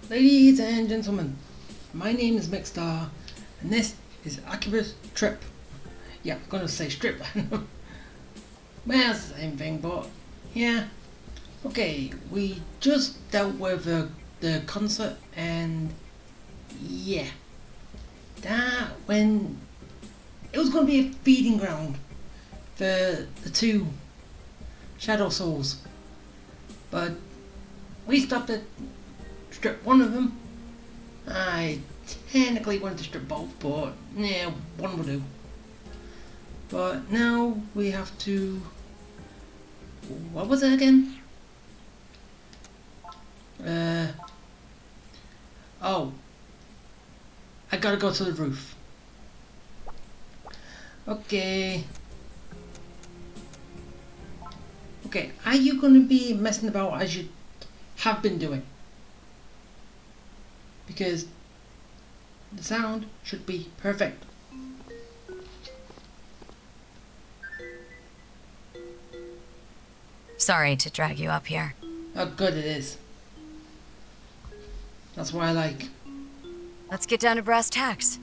Ladies and gentlemen, my name is Mixstar, and this is Akiba's trip. Yeah, I'm gonna say strip. Well, it's the same thing, but yeah. Okay, we just dealt with the concert, and yeah, that when it was gonna be a feeding ground for the two Shadow Souls, but we stopped at strip one of them. I technically wanted to strip both, but yeah, one will do. But now we have to. What was it again? Oh, I gotta go to the roof. Okay. Okay, are you gonna be messing about as you have been doing? Because the sound should be perfect. Sorry to drag you up here. How good it is. That's what I like. Let's get down to brass tacks.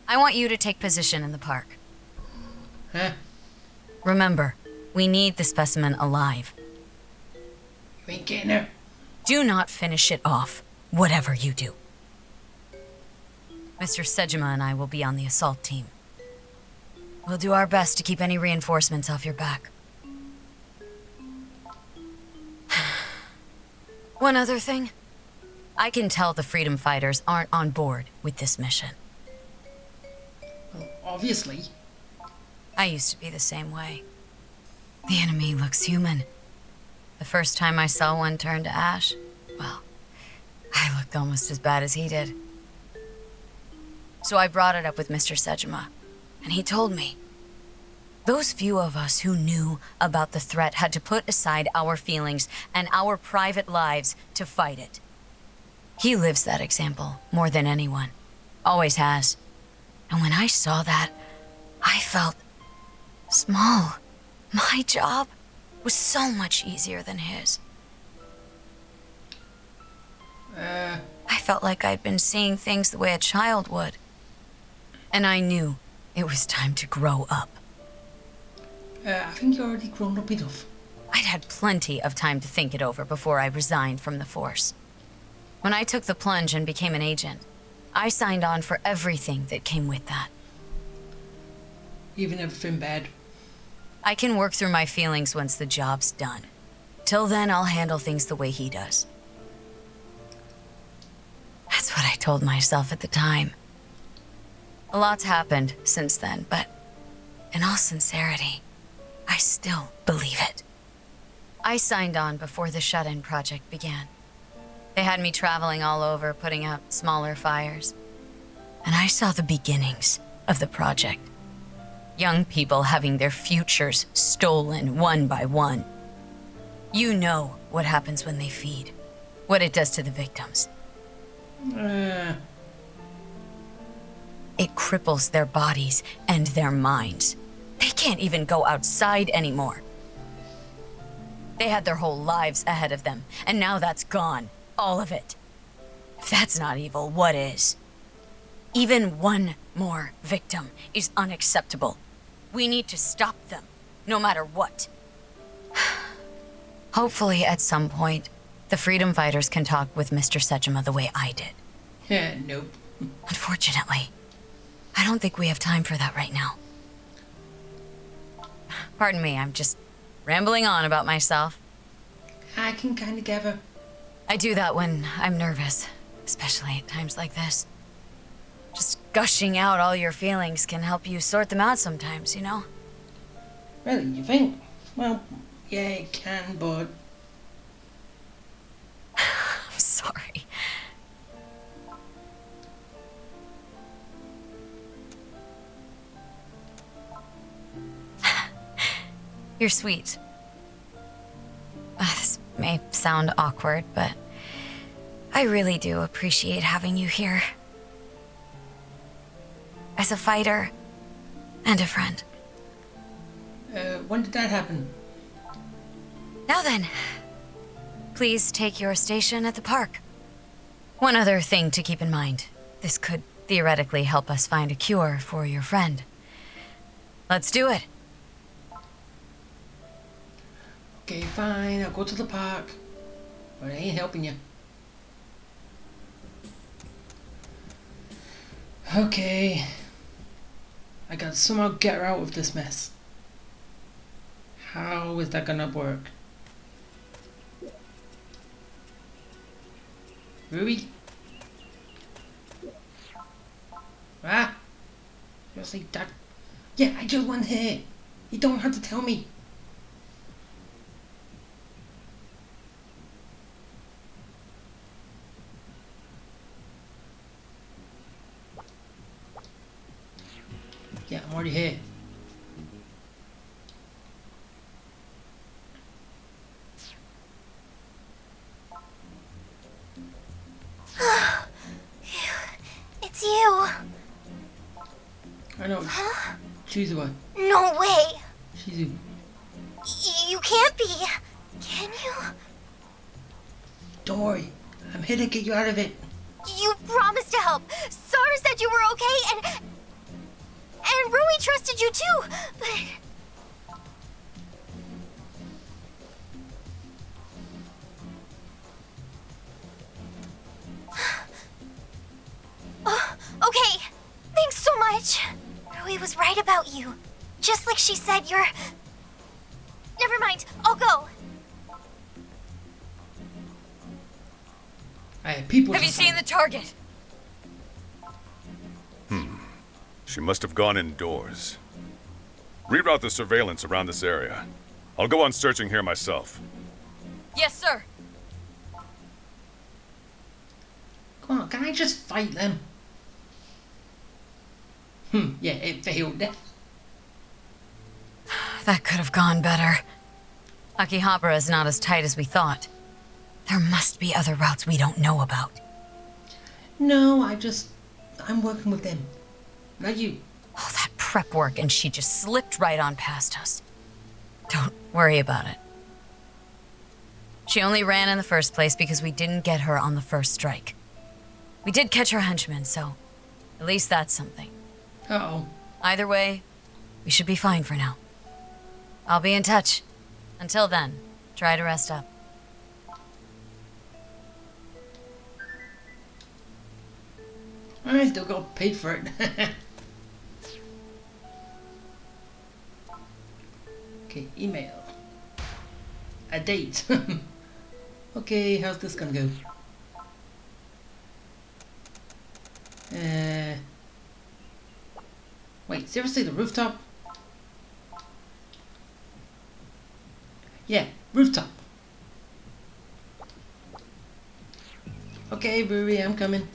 I want you to take position in the park. Huh? Remember, we need the specimen alive. You ain't getting her. Do not finish it off, whatever you do. Mr. Sejima and I will be on the assault team. We'll do our best to keep any reinforcements off your back. One other thing. I can tell the freedom fighters aren't on board with this mission. Well, obviously. I used to be the same way. The enemy looks human. The first time I saw one turn to ash, well, I looked almost as bad as he did. So I brought it up with Mr. Sejima, and he told me. Those few of us who knew about the threat had to put aside our feelings and our private lives to fight it. He lives that example more than anyone. Always has. And when I saw that, I felt small. My job was so much easier than his. I felt like I'd been seeing things the way a child would. And I knew it was time to grow up. I think you're already grown up enough. I'd had plenty of time to think it over before I resigned from the force. When I took the plunge and became an agent, I signed on for everything that came with that. Even everything bad. I can work through my feelings once the job's done. Till then, I'll handle things the way he does. That's what I told myself at the time. A lot's happened since then, but in all sincerity, I still believe it. I signed on before the shut-in project began. They had me traveling all over, putting out smaller fires. And I saw the beginnings of the project. Young people having their futures stolen one by one. You know what happens when they feed, what it does to the victims. It cripples their bodies and their minds. They can't even go outside anymore. They had their whole lives ahead of them, and now that's gone. All of it. If that's not evil, what is? Even one more victim is unacceptable. We need to stop them, no matter what. Hopefully, at some point, the freedom fighters can talk with Mr. Sejima the way I did. Yeah, nope. Unfortunately, I don't think we have time for that right now. Pardon me, I'm just rambling on about myself. I can kind of gather. I do that when I'm nervous, especially at times like this. Just gushing out all your feelings can help you sort them out sometimes, you know? Really, you think? Well, yeah, it can, but... I'm sorry. You're sweet. This may sound awkward, but I really do appreciate having you here. As a fighter and a friend. When did that happen? Now then, please take your station at the park. One other thing to keep in mind. This could theoretically help us find a cure for your friend. Let's do it. Okay, fine, I'll go to the park. But I ain't helping you. Okay. I gotta somehow get her out of this mess. How is that gonna work? Ruby? Ah! Seriously, Dad? Yeah, I just want here. You don't have to tell me. Yeah, I'm already here. It's you. I know. Huh? Choose one. No way. Shizu. You can't be. Can you? Don't worry. I'm here to get you out of it. You promised to help. Sara said you were okay, and Rui trusted you too. But okay. Thanks so much. Rui was right about you. Just like she said, you're... Never mind. I'll go. I have people. Have you seen the target? She must have gone indoors. Reroute the surveillance around this area. I'll go on searching here myself. Yes, sir. Come on, can I just fight them? Yeah, it failed. That could have gone better. Akihabara is not as tight as we thought. There must be other routes we don't know about. No, I'm working with them. Not you. All that prep work and she just slipped right on past us. Don't worry about it. She only ran in the first place because we didn't get her on the first strike. We did catch her henchman, so at least that's something. Uh-oh. Either way, we should be fine for now. I'll be in touch. Until then, try to rest up. I still got paid for it. Okay, email. A date. Okay, how's this gonna go? Wait, seriously, the rooftop? Yeah, rooftop. Okay, Brewery, I'm coming.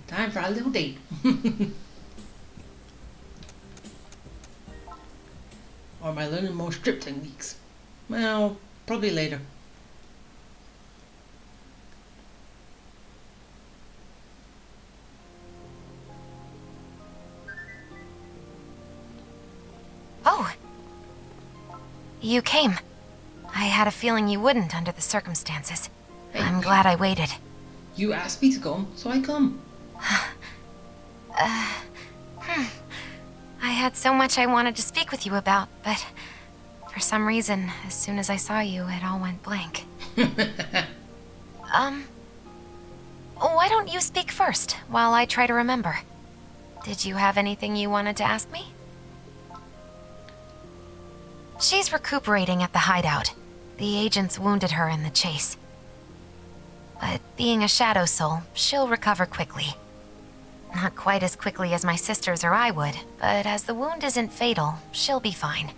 Time for a little date. Or am I learning more strip techniques? Well, probably later. Oh. You came. I had a feeling you wouldn't under the circumstances. Hey, I'm glad I waited. You asked me to come, so I come. I had so much I wanted to speak with you about, but for some reason, as soon as I saw you, it all went blank. Why don't you speak first, while I try to remember? Did you have anything you wanted to ask me? She's recuperating at the hideout. The agents wounded her in the chase. But being a shadow soul, she'll recover quickly. Not quite as quickly as my sisters or I would, but as the wound isn't fatal, she'll be fine.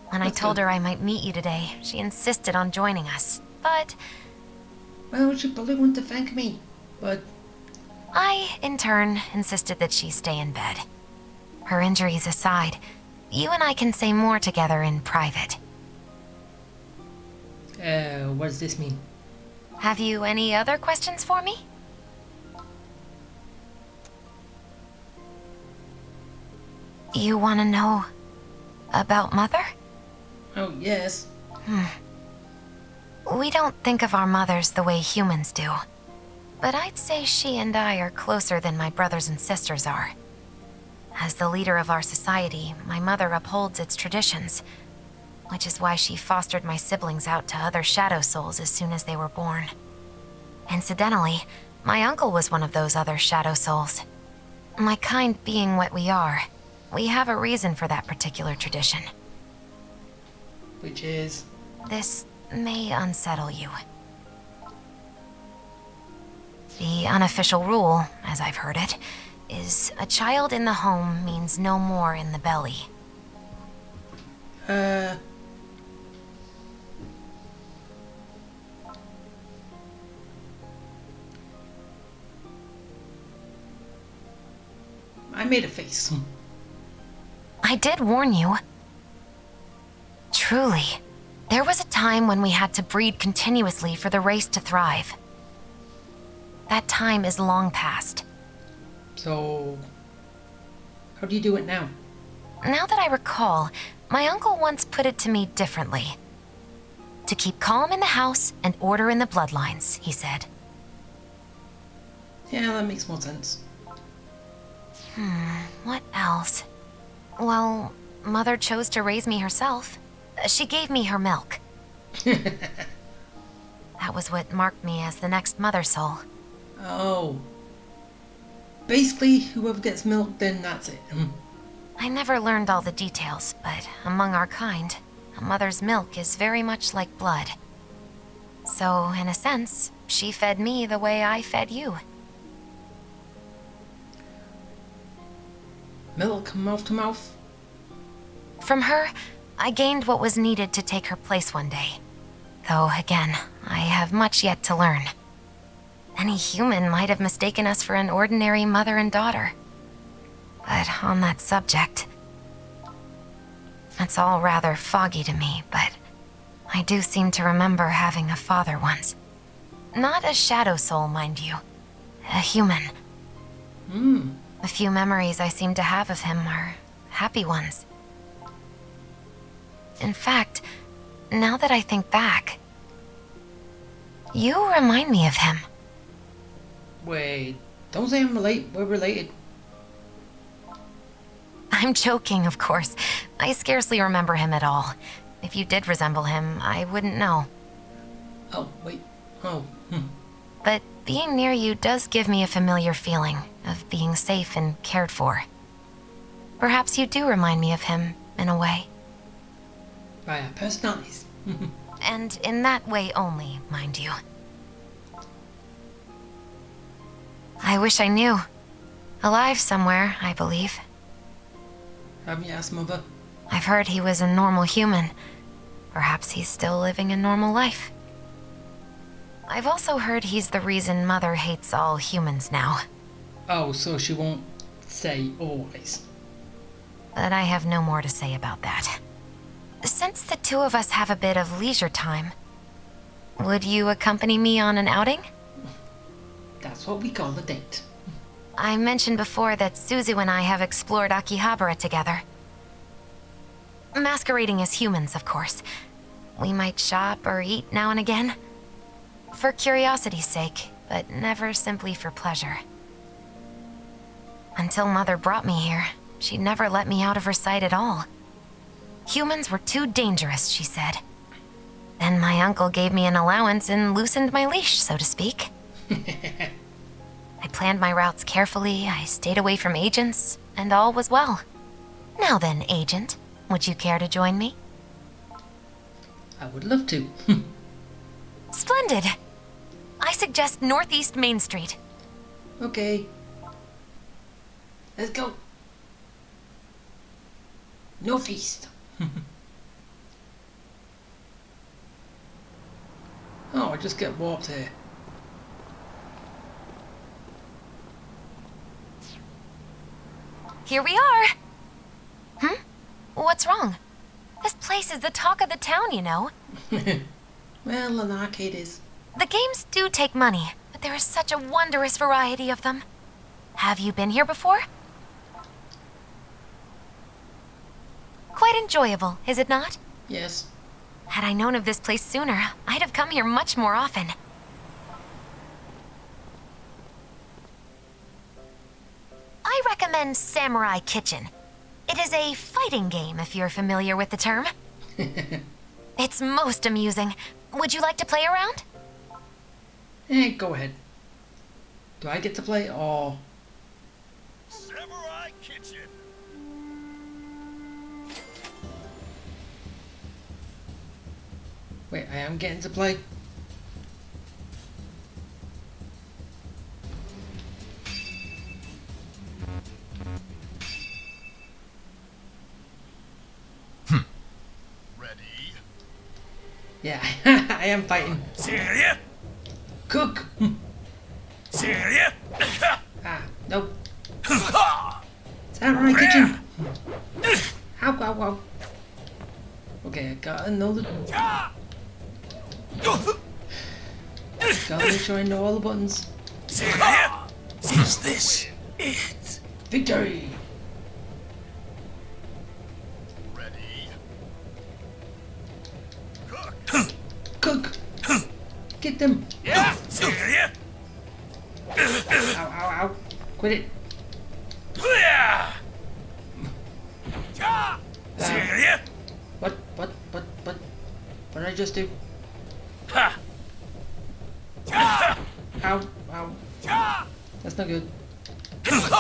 When I told her I might meet you today, she insisted on joining us, but... Well, she probably wanted to thank me, but... I, in turn, insisted that she stay in bed. Her injuries aside, you and I can say more together in private. What does this mean? Have you any other questions for me? You want to know about Mother? Oh, yes. We don't think of our mothers the way humans do. but I'd say she and I are closer than my brothers and sisters are. As the leader of our society, my mother upholds its traditions, which is why she fostered my siblings out to other shadow souls as soon as they were born. Incidentally, my uncle was one of those other shadow souls. My kind being what we are, we have a reason for that particular tradition. Which is? This may unsettle you. The unofficial rule, as I've heard it, is a child in the home means no more in the belly. I made a face. I did warn you. Truly, there was a time when we had to breed continuously for the race to thrive. That time is long past. So, how do you do it now? Now that I recall, my uncle once put it to me differently. To keep calm in the house and order in the bloodlines, he said. Yeah, that makes more sense. What else? Well, Mother chose to raise me herself. She gave me her milk. That was what marked me as the next mother soul. Oh. Basically, whoever gets milk, then that's it. I never learned all the details, but among our kind, a mother's milk is very much like blood. So, in a sense, she fed me the way I fed you. Milk, mouth to mouth? From her, I gained what was needed to take her place one day. Though, again, I have much yet to learn. Any human might have mistaken us for an ordinary mother and daughter. But on that subject, it's all rather foggy to me, but I do seem to remember having a father once. Not a shadow soul, mind you. A human. The few memories I seem to have of him are happy ones. In fact, now that I think back, you remind me of him. Wait, don't say we're related. I'm joking, of course. I scarcely remember him at all. If you did resemble him, I wouldn't know. Oh, wait. Oh. But being near you does give me a familiar feeling of being safe and cared for. Perhaps you do remind me of him, in a way. By our personalities. And in that way only, mind you. I wish I knew. Alive somewhere, I believe. Haven't you asked Mother? I've heard he was a normal human. Perhaps he's still living a normal life. I've also heard he's the reason Mother hates all humans now. Oh, so she won't say always. But I have no more to say about that. Since the two of us have a bit of leisure time, would you accompany me on an outing? That's what we call a date. I mentioned before that Suzu and I have explored Akihabara together. Masquerading as humans, of course. We might shop or eat now and again. For curiosity's sake, but never simply for pleasure. Until Mother brought me here, she'd never let me out of her sight at all. Humans were too dangerous, she said. Then my uncle gave me an allowance and loosened my leash, so to speak. I planned my routes carefully, I stayed away from agents, and all was well. Now then, agent, would you care to join me? I would love to. Splendid! I suggest Northeast Main Street. Okay. Let's go. Northeast. Oh, I just get warped here. Here we are! What's wrong? This place is the talk of the town, you know. Well, an arcade is. The games do take money, but there is such a wondrous variety of them. Have you been here before? Quite enjoyable, is it not? Yes. Had I known of this place sooner, I'd have come here much more often. recommend Samurai Kitchen. It is a fighting game, if you're familiar with the term. It's most amusing. Would you like to play around? Go ahead. Do I get to play or... Samurai Kitchen. Wait, I am getting to play? Ready? Yeah, I am fighting. Celia? Cook! Celia? Nope. Samurai Kitchen! Ow, ow, ow. Okay, I got another... Gotta make sure I know all the buttons. Celia? Is this it? Victory! Ready? Cook! Get them! Yeah! Celia? Ow, ow, ow. Quit it. Celia? What did I just do? Ow, ow. That's not good. Come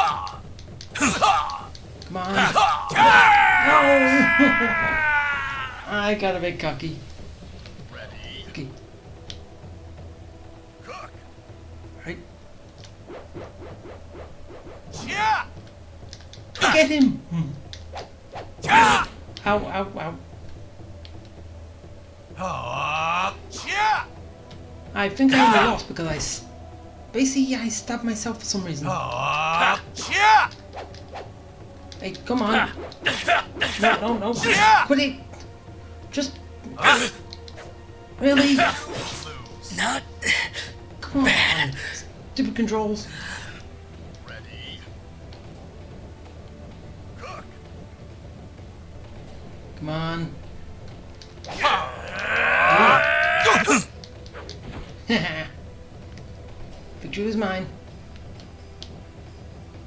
on. No! I got a bit cocky. Ready? Okay. Cook. Right. Yeah! Get him! Ow, ow, ow. Yeah! I think I only lost because basically I stabbed myself for some reason. Yeah! Hey, come on. No. Quit it. Just... Really? Not Come on. Stupid controls. ready. Cook. Come on. Victory is mine.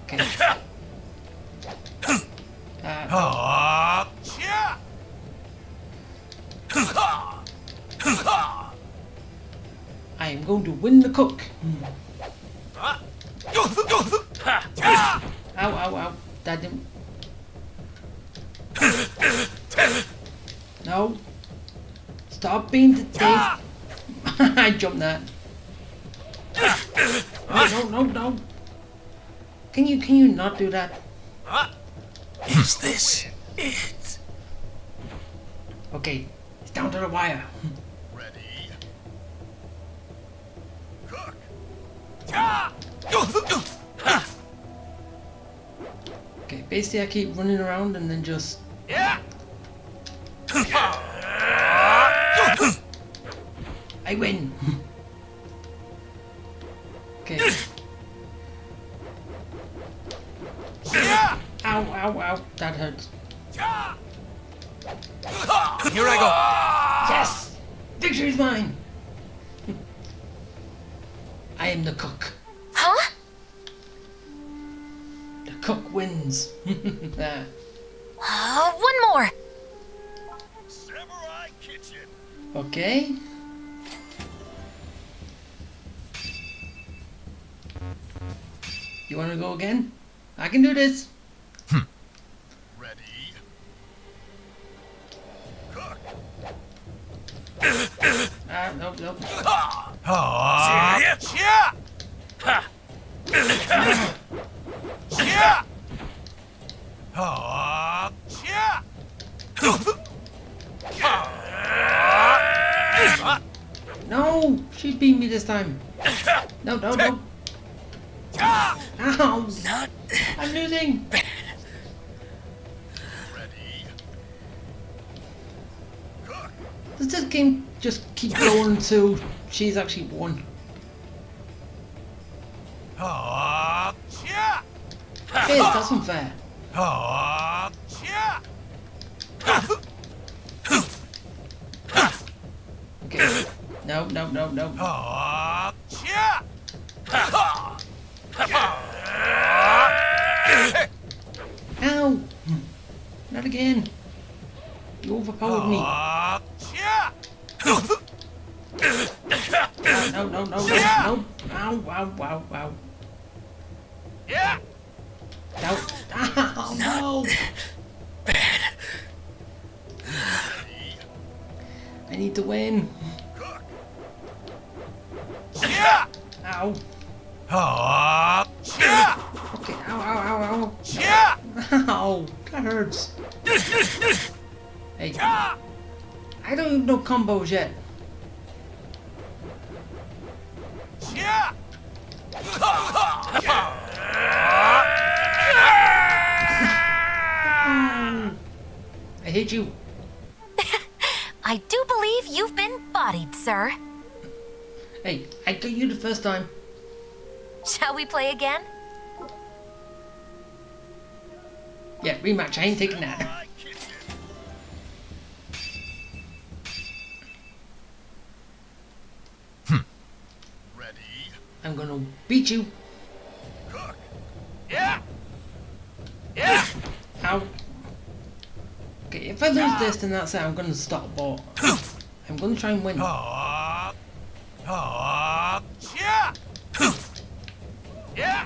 Okay. Yeah! I am going to win the cook. Ow, ow, ow. That didn't... No. Stop being the dick. I jumped that. Oh, no. Can you not do that? Is this it? Okay. It's down to the wire. Ready. Cook. Okay, basically I keep running around and then just... Yeah! I win. Okay. Yeah! Ow, ow, ow. That hurts. Here I go. Yes! Victory's mine! I am the cook. Huh? The cook wins. One more. Samurai Kitchen. Okay. You want to go again? I can do this. Ready. Cook. Nope. Celia? Yeah! Yeah! Yeah! No! She beat me this time. No. Ow! Not I'm losing. ready. Cook. Does this game just keep going until she's actually won? Yeah! It is, that's unfair. Yeah! Okay. No. Yeah! Ow, ow, ow, ow. Yeah. Ow. Oh, no. I need to win. Yeah. Ow. Yeah. Okay, ow, ow, ow, ow. Yeah. Ow, that hurts. Hey, I don't even know combos yet. Yeah. I hate you. I do believe you've been bodied, sir. Hey, I got you the first time. Shall we play again? Yeah, rematch. I ain't taking that. Ready. I'm gonna beat you. Yeah. Yeah. Ow. Okay, if I lose this, then that's it. I'm gonna stop, but I'm gonna try and win. Yeah. Yeah.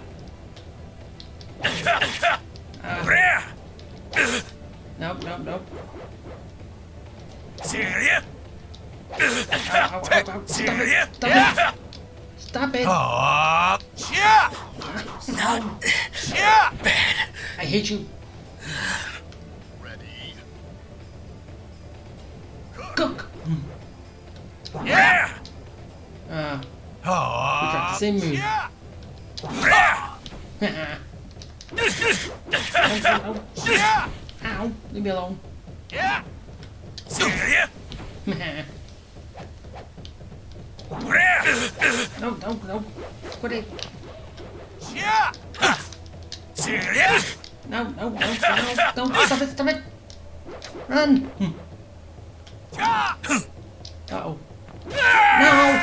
Nope, nope, nope. Serious? Ow, ow, ow, ow. Stop it! Stop it! Stop it! Yeah. No. Yeah. I hate you. Ready. Cook! Yeah. We got the same move. Yeah. Ow, Yeah. ow, leave me alone. Yeah. Serious? No, no, no. Quit it. Yeah. Serious? No, no, no, no, no. Stop it, stop it. Run. Yeah. Uh-oh. No!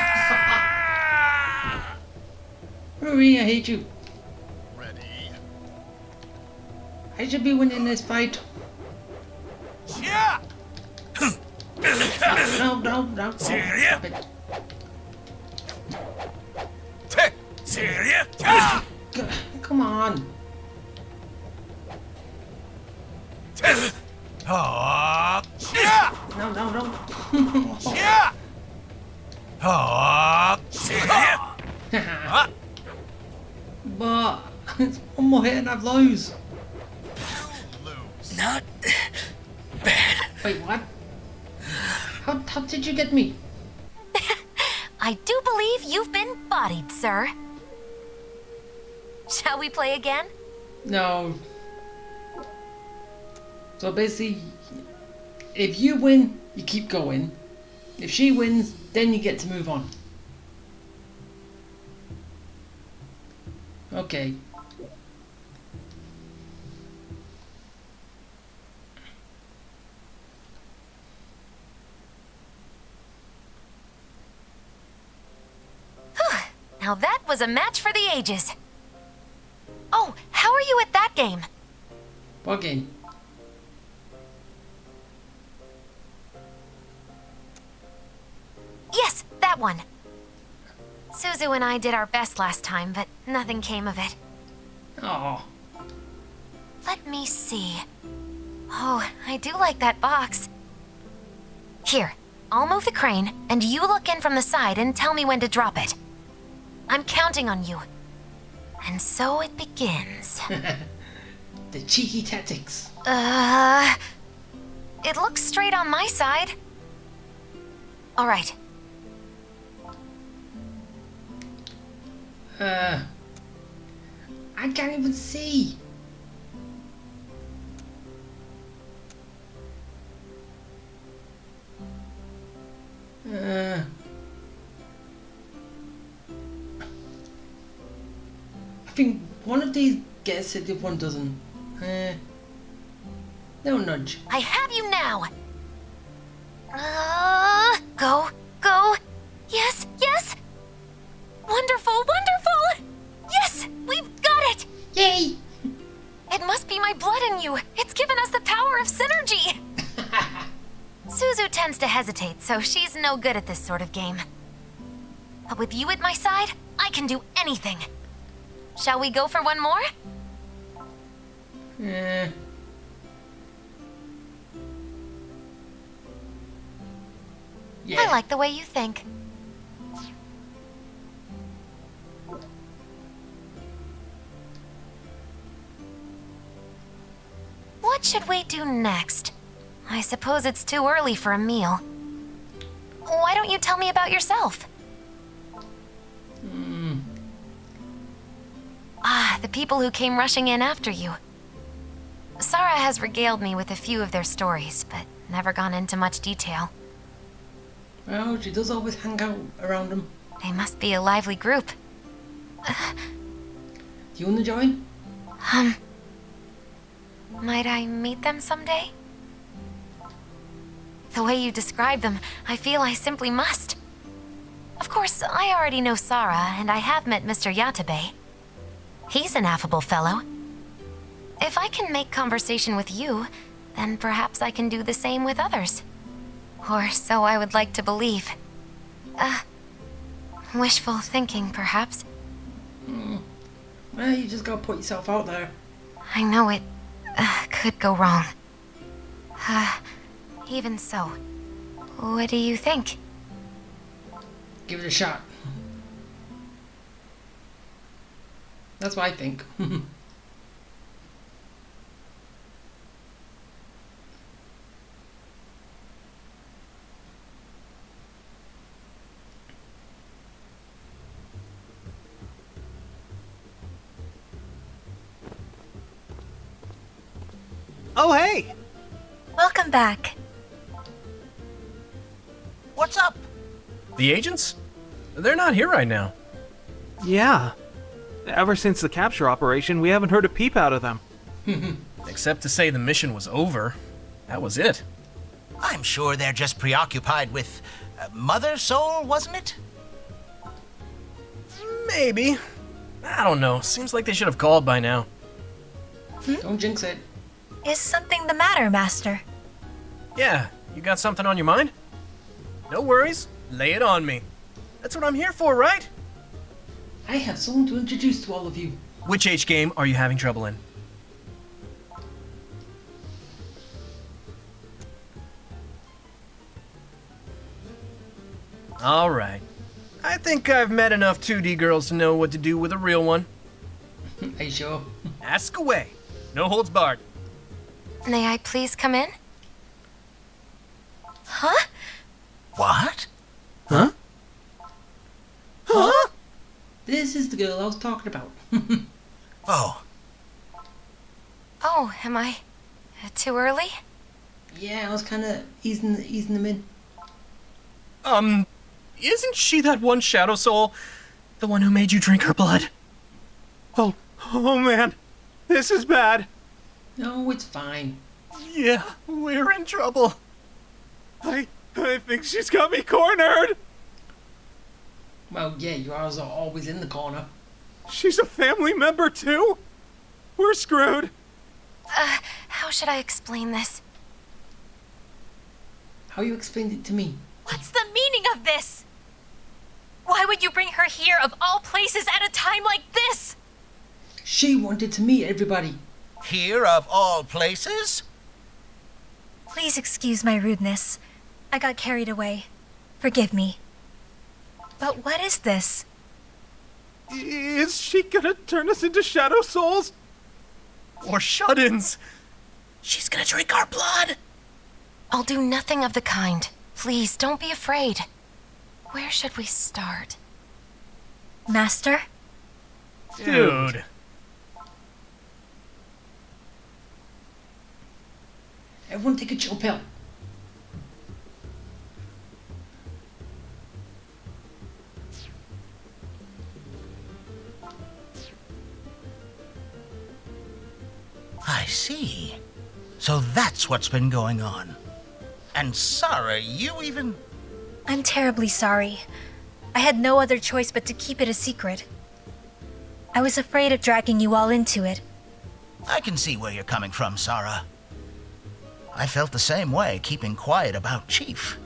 Hurry, I hate you. Ready. I should be winning this fight. Yeah. No, no, no. Serious? Stop it. Serious? Yeah. Come on. Yeah. No, no, no. Yeah. Serious? But it's one more hit and I've lose. Not Wait, what? How did you get me? I do believe you've been bodied, sir. Shall we play again? No. So basically, if you win, you keep going. If she wins, then you get to move on. Okay. Now that was a match for the ages. Oh, how are you at that game? What game? Yes, that one. Suzu and I did our best last time, but nothing came of it. Oh, Let me see. Oh, I do like that box. Here, I'll move the crane, and you look in from the side and tell me when to drop it. I'm counting on you. And so it begins. the cheeky tactics. It looks straight on my side. All right. I can't even see. I think one of these gets it, the one doesn't. No nudge. I have you now. Go, go. Yes, yes. Wonderful, wonderful. Yes, we've got it. Yay! It must be my blood in you. It's given us the power of synergy. Suzu tends to hesitate, so she's no good at this sort of game. But with you at my side, I I can do anything. Shall we go for one more? Eh. Yeah. I like the way you think. What should we do next? I suppose it's too early for a meal. Why don't you tell me about yourself? The people who came rushing in after you. Sarah has regaled me with a few of their stories, but never gone into much detail. Well, she does always hang out around them. They must be a lively group. Do you want to join? Might I meet them someday? The way you describe them, I feel I simply must. Of course, I already know Sarah, and I have met Mr. Yatabe. He's an affable fellow. If I can make conversation with you, then perhaps I can do the same with others. Or so I would like to believe. Wishful thinking, perhaps. Well, you just gotta put yourself out there. I know it could go wrong. Even so, what do you think? Give it a shot. That's what I think. Oh, hey! Welcome back. What's up? The agents? They're not here right now. Yeah. Ever since the capture operation, we haven't heard a peep out of them. Except to say the mission was over. That was it. I'm sure they're just preoccupied with Mother Soul, wasn't it? Maybe. I don't know. Seems like they should have called by now. Don't jinx it. Is something the matter, Master? Yeah, you got something on your mind? No worries. Lay it on me. That's what I'm here for, right? I have someone to introduce to all of you. Which H game are you having trouble in? Alright. I think I've met enough 2D girls to know what to do with a real one. Are you sure? Ask away. No holds barred. May I please come in? Huh? What? Huh? Huh? This is the girl I was talking about. Oh, Oh, am I too early? Yeah, I was kind of easing them in. Isn't she that one shadow soul? The one who made you drink her blood? Oh man. This is bad. No, it's fine. Yeah, we're in trouble. I think she's got me cornered. Well, yeah, you are always in the corner. She's a family member too? We're screwed. How should I explain this? How you explained it to me? What's the meaning of this? Why would you bring her here of all places at a time like this? She wanted to meet everybody. here of all places? Please excuse my rudeness. I got carried away. Forgive me. But what is this? Is she gonna turn us into shadow souls? Or shut-ins. She's gonna drink our blood. I'll do nothing of the kind. Please, don't be afraid. Where should we start? Master? Dude. Everyone take a chill pill. I see. So that's what's been going on. And Sarah, you even... I'm terribly sorry. I had no other choice but to keep it a secret. I was afraid of dragging you all into it. I can see where you're coming from, Sarah. I felt the same way, keeping quiet about Chief.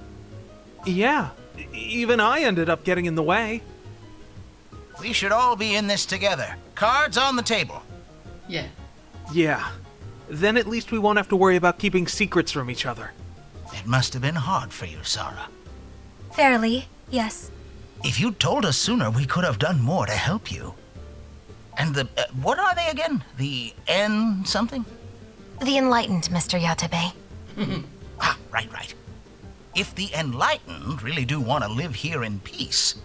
Yeah, even I ended up getting in the way. We should all be in this together. Cards on the table. Yeah. Yeah. Then at least we won't have to worry about keeping secrets from each other. It must have been hard for you, Sarah. Fairly, yes. If you'd told us sooner, we could have done more to help you. And the... what are they again? The N something? The Enlightened, Mr. Yatabe. Right. If the Enlightened really do want to live here in peace,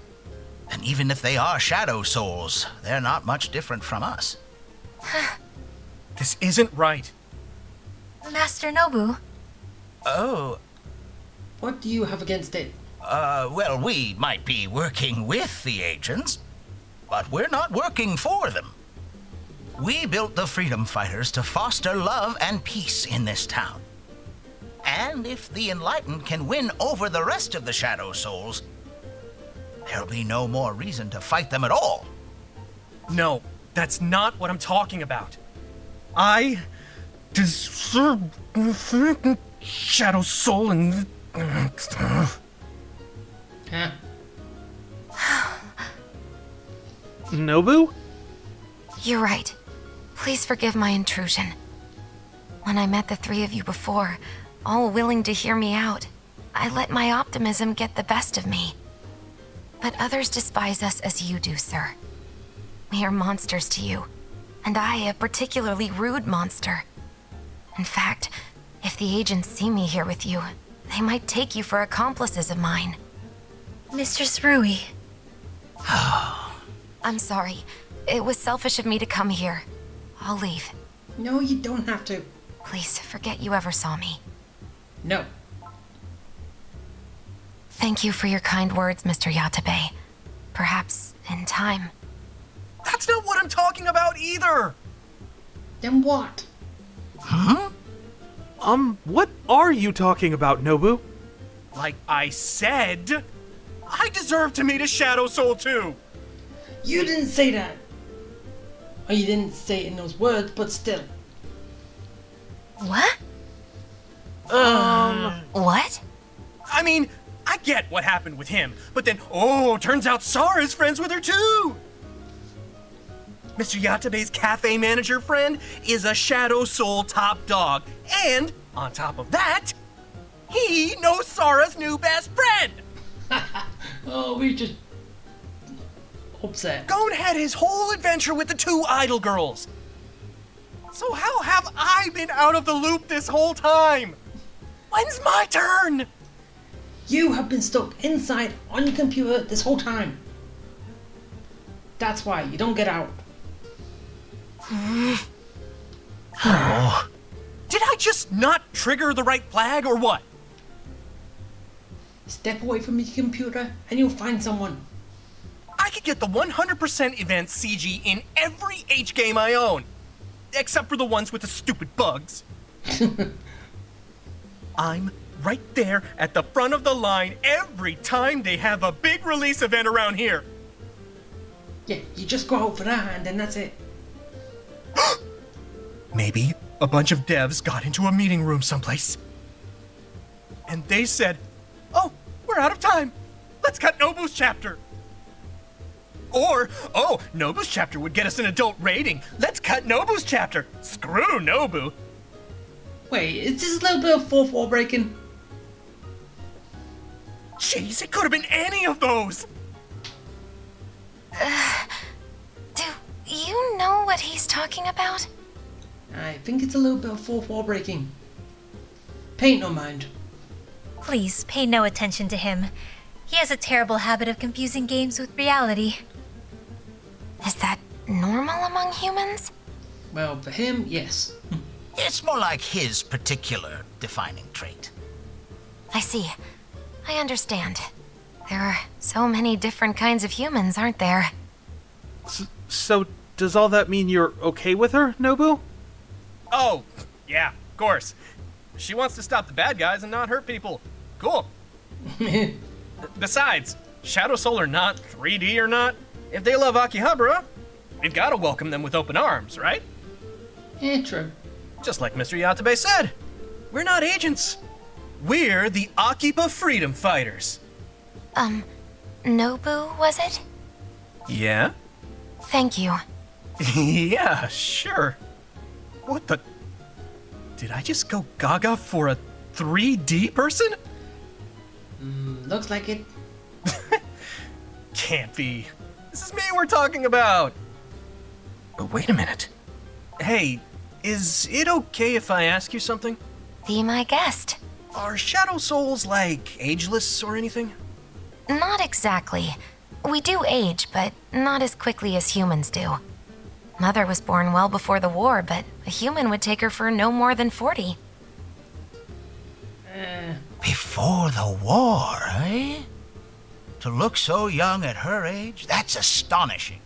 then even if they are shadow souls, they're not much different from us. This isn't right. Master Nobu, Oh, What do you have against it? well, we might be working with the agents, but we're not working for them. We built the Freedom Fighters to foster love and peace in this town. And if the Enlightened can win over the rest of the Shadow Souls, there'll be no more reason to fight them at all. No, that's not what I'm talking about. I deserve Shadow Soul and... Huh? Nobu? You're right. Please forgive my intrusion. When I met the three of you before, all willing to hear me out, I let my optimism get the best of me. But others despise us as you do, sir. We are monsters to you, and I a particularly rude monster. In fact, if the agents see me here with you, they might take you for accomplices of mine. Mistress Rui. I'm sorry. It was selfish of me to come here. I'll leave. No, you don't have to. Please forget you ever saw me. No. Thank you for your kind words, Mr. Yatabe. Perhaps in time. That's not what I'm talking about either! Then what? What are you talking about, Nobu? Like I said, I deserve to meet a Shadow Soul too! You didn't say that. Or you didn't say it in those words, but still. What? What? I mean, I get what happened with him, but then, turns out Sara's friends with her too! Mr. Yatabe's cafe manager friend is a Shadow Soul top dog, and, on top of that, he knows Sara's new best friend! Oh, we just upset. Gon had his whole adventure with the two idol girls. So how have I been out of the loop this whole time? When's my turn? You have been stuck inside on your computer this whole time. That's why you don't get out. Did I just not trigger the right flag or what? Step away from your computer and you'll find someone. I could get the 100% event CG in every H game I own. Except for the ones with the stupid bugs. I'm right there at the front of the line every time they have a big release event around here. Yeah, you just go out for that and then that's it. Maybe a bunch of devs got into a meeting room someplace. And they said, "Oh, we're out of time. Let's cut Nobu's chapter." Or, Nobu's chapter would get us an adult rating. Let's cut Nobu's chapter. Screw Nobu. Wait, is this a little bit of fourth wall breaking? Jeez, it could have been any of those. Do you know what he's talking about? I think it's a little bit of fourth wall breaking. Paint no mind. Please pay no attention to him. He has a terrible habit of confusing games with reality. Is that normal among humans? Well, for him, yes. It's more like his particular defining trait. I see. I understand. There are so many different kinds of humans, aren't there? So, does all that mean you're okay with her, Nobu? Oh, yeah, of course. She wants to stop the bad guys and not hurt people. Cool. Besides, Shadow Soul or not, 3D or not, if they love Akihabara, we've got to welcome them with open arms, right? Yeah, true. Just like Mr. Yatabe said, we're not agents. We're the Akiba Freedom Fighters. Nobu, was it? Yeah? Thank you. Yeah, sure. What the... Did I just go gaga for a 3D person? Looks like it. Can't be. This is me we're talking about. But wait a minute. Hey, is it okay if I ask you something? Be my guest. Are shadow souls, like, ageless or anything? Not exactly. We do age, but not as quickly as humans do. Mother was born well before the war, but a human would take her for no more than 40. Before the war, eh? To look so young at her age, that's astonishing.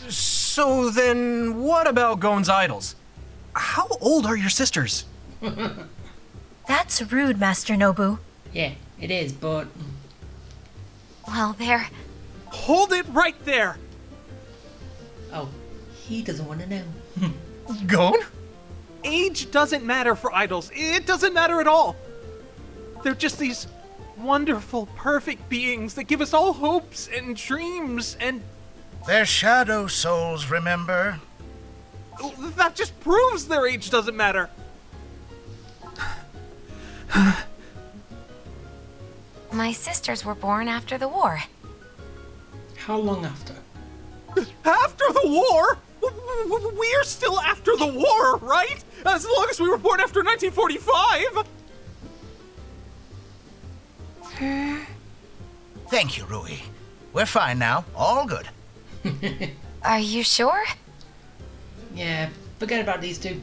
So then, what about Gon's idols? How old are your sisters? That's rude, Master Nobu. Yeah, it is, but Well, they're... Hold it right there! oh, he doesn't want to know. Gon? Age doesn't matter for idols. It doesn't matter at all. They're just these wonderful, perfect beings that give us all hopes and dreams, and They're shadow souls, remember? that just proves their age doesn't matter. My sisters were born after the war. How long after? After the war? We're still after the war, right? As long as we were born after 1945. Thank you, Rui. We're fine now. All good. Are you sure? Yeah, forget about these two.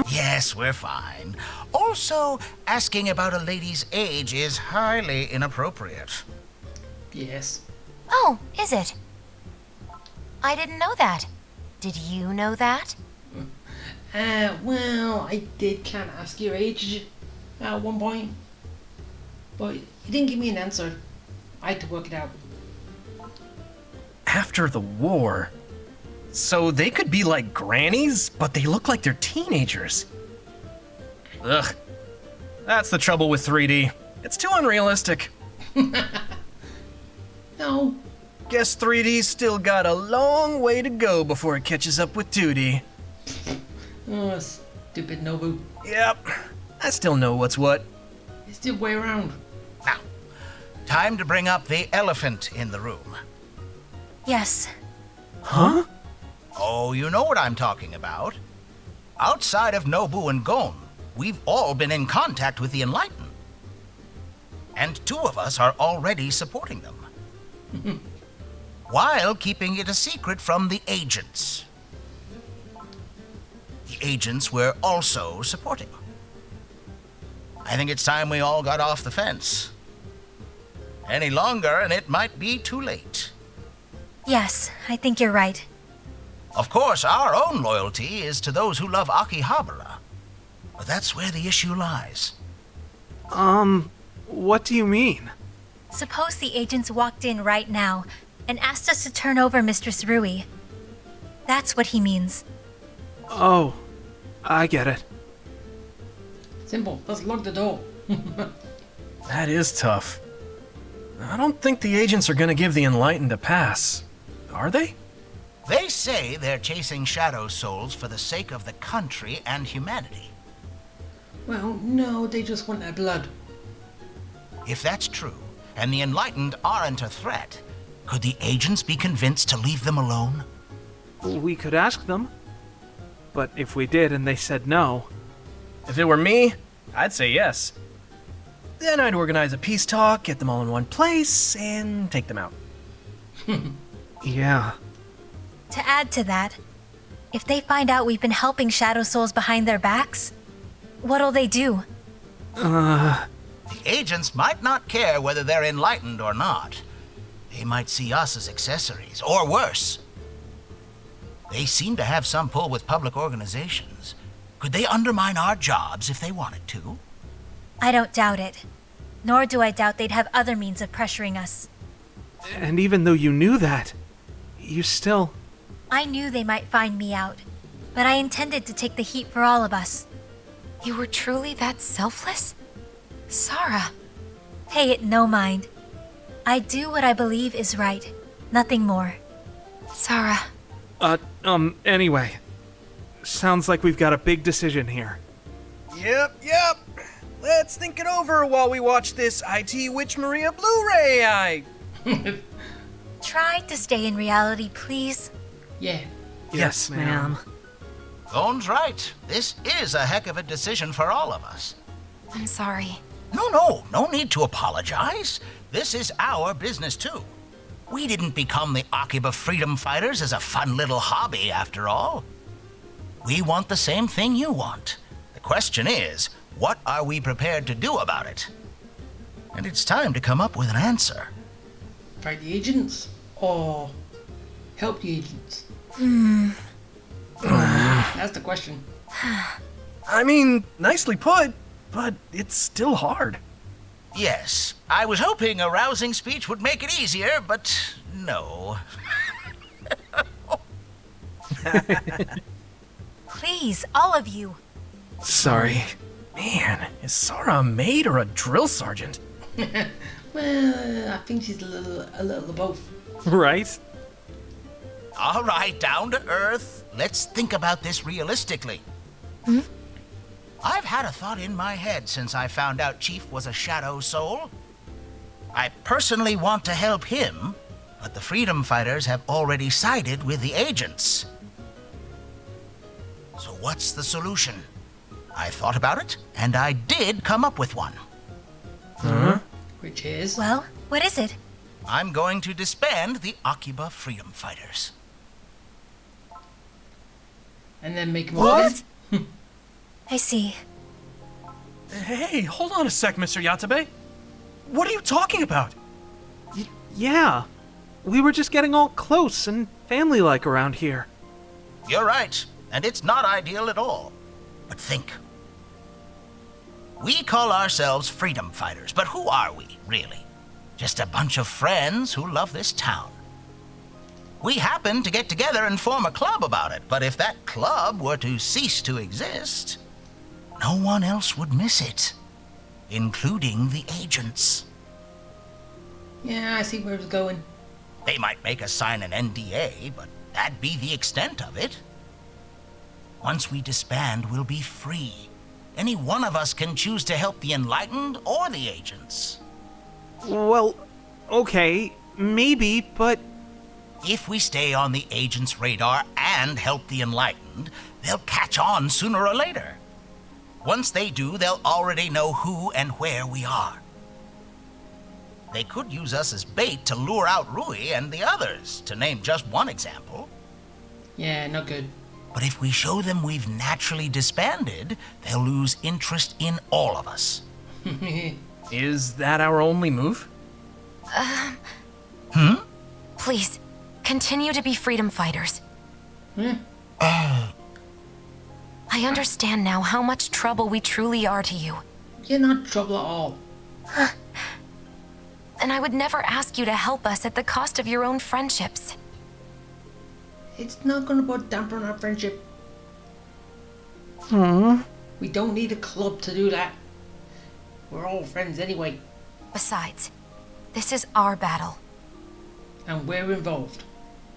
Yes, we're fine. Also, asking about a lady's age is highly inappropriate. Yes. Oh, is it? I didn't know that. Did you know that? Well, I did kind of ask your age at one point, but you didn't give me an answer. I had to work it out. After the war? So they could be like grannies, but they look like they're teenagers. Ugh. That's the trouble with 3D. It's too unrealistic. No. Guess 3D's still got a long way to go before it catches up with 2D. Oh, stupid Nobu. Yep. I still know what's what. It's the way around. Now, time to bring up the elephant in the room. Yes. Huh? Oh, you know what I'm talking about. Outside of Nobu and Gon, we've all been in contact with the Enlightened. And 2 of us are already supporting them. While keeping it a secret from the agents. The agents we're also supporting. I think it's time we all got off the fence. Any longer and it might be too late. Yes, I think you're right. Of course, our own loyalty is to those who love Akihabara. But that's where the issue lies. What do you mean? Suppose the agents walked in right now and asked us to turn over Mistress Rui. That's what he means. Oh, I get it. Simple. Let's lock the door. That is tough. I don't think the agents are gonna give the Enlightened a pass. Are they? They say they're chasing shadow souls for the sake of the country and humanity. Well, no, they just want their blood. If that's true, and the Enlightened aren't a threat, could the agents be convinced to leave them alone? We could ask them. But if we did and they said no... If it were me, I'd say yes. Then I'd organize a peace talk, get them all in one place, and take them out. Yeah. To add to that, if they find out we've been helping Shadow Souls behind their backs, what'll they do? The agents might not care whether they're enlightened or not. They might see us as accessories, or worse. They seem to have some pull with public organizations. Could they undermine our jobs if they wanted to? I don't doubt it. Nor do I doubt they'd have other means of pressuring us. And even though you knew that, you still... I knew they might find me out, but I intended to take the heat for all of us. You were truly that selfless? Sarah. Pay it no mind. I do what I believe is right. Nothing more. Sarah, Anyway. Sounds like we've got a big decision here. Yep. Let's think it over while we watch this IT Witch Maria Blu-ray. Try to stay in reality, please. Yeah. Yes, ma'am. Gon's right. This is a heck of a decision for all of us. I'm sorry. No need to apologize. This is our business too. We didn't become the Akiba freedom fighters as a fun little hobby after all. We want the same thing you want. The question is, what are we prepared to do about it? And it's time to come up with an answer. Fight the agents or help the agents? That's the question. I mean, nicely put, but it's still hard. Yes, I was hoping a rousing speech would make it easier, but no. Please, all of you. Sorry. Man, is Sarah a maid or a drill sergeant? Well, I think she's a little of both. Right? All right, down to earth. Let's think about this realistically. I've had a thought in my head since I found out Chief was a shadow soul. I personally want to help him, but the freedom fighters have already sided with the agents. So what's the solution? I thought about it, and I did come up with one. Which is? Well, what is it? I'm going to disband the Akiba freedom fighters. And then make them What? I see. Hey, hold on a sec, Mr. Yatabe. What are you talking about? Yeah. We were just getting all close and family-like around here. You're right, and it's not ideal at all. But think. We call ourselves freedom fighters, but who are we, really? Just a bunch of friends who love this town. We happen to get together and form a club about it, but if that club were to cease to exist, no one else would miss it, including the agents. Yeah, I see where it's going. They might make us sign an NDA, but that'd be the extent of it. Once we disband, we'll be free. Any one of us can choose to help the enlightened or the agents. Well, okay, maybe, but If we stay on the agents' radar and help the enlightened, they'll catch on sooner or later. Once they do, they'll already know who and where we are. They could use us as bait to lure out Rui and the others, to name just one example. Yeah, not good. But if we show them we've naturally disbanded, they'll lose interest in all of us. Is that our only move? Please, continue to be freedom fighters. I understand now how much trouble we truly are to you. You're not trouble at all. And I would never ask you to help us at the cost of your own friendships. It's not gonna put a damper on our friendship. We don't need a club to do that. We're all friends anyway, Besides, this is our battle. and we're involved.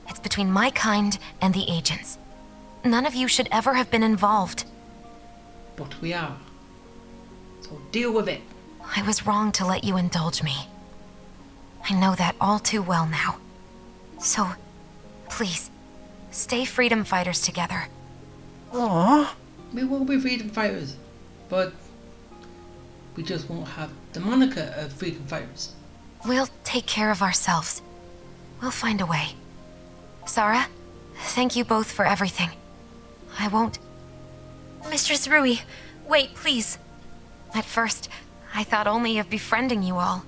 It's between my kind and the agents. None of you should ever have been involved. But we are. So deal with it. I was wrong to let you indulge me. I know that all too well now. So, please, stay freedom fighters together. Aww. We will be freedom fighters, but we just won't have the moniker of freedom fighters. We'll take care of ourselves. We'll find a way. Sarah, thank you both for everything. I won't. Mistress Rui, wait, please. At first, I thought only of befriending you all.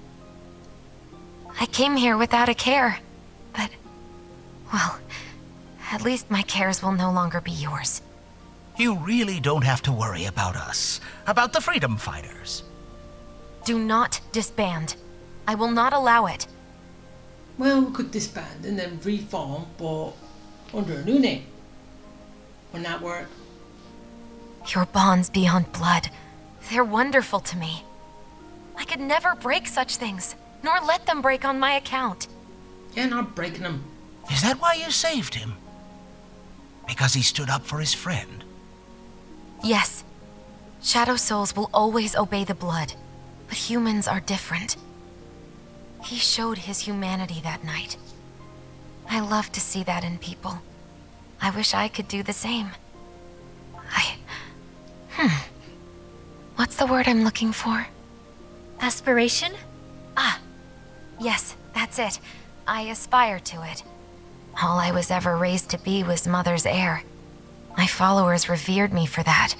I came here without a care, but, well, at least my cares will no longer be yours. You really don't have to worry about us, about the freedom fighters. Do not disband. I will not allow it. Well, we could disband and then reform, but under a new name. Wouldn't that work? Your bonds beyond blood, they're wonderful to me. I could never break such things. nor let them break on my account. You're not breaking them. Is that why you saved him? Because he stood up for his friend? Yes. Shadow souls will always obey the blood, but humans are different. He showed his humanity that night. I love to see that in people. I wish I could do the same. What's the word I'm looking for? Aspiration? Ah, yes, that's it. I aspire to it. All I was ever raised to be was Mother's heir. My followers revered me for that.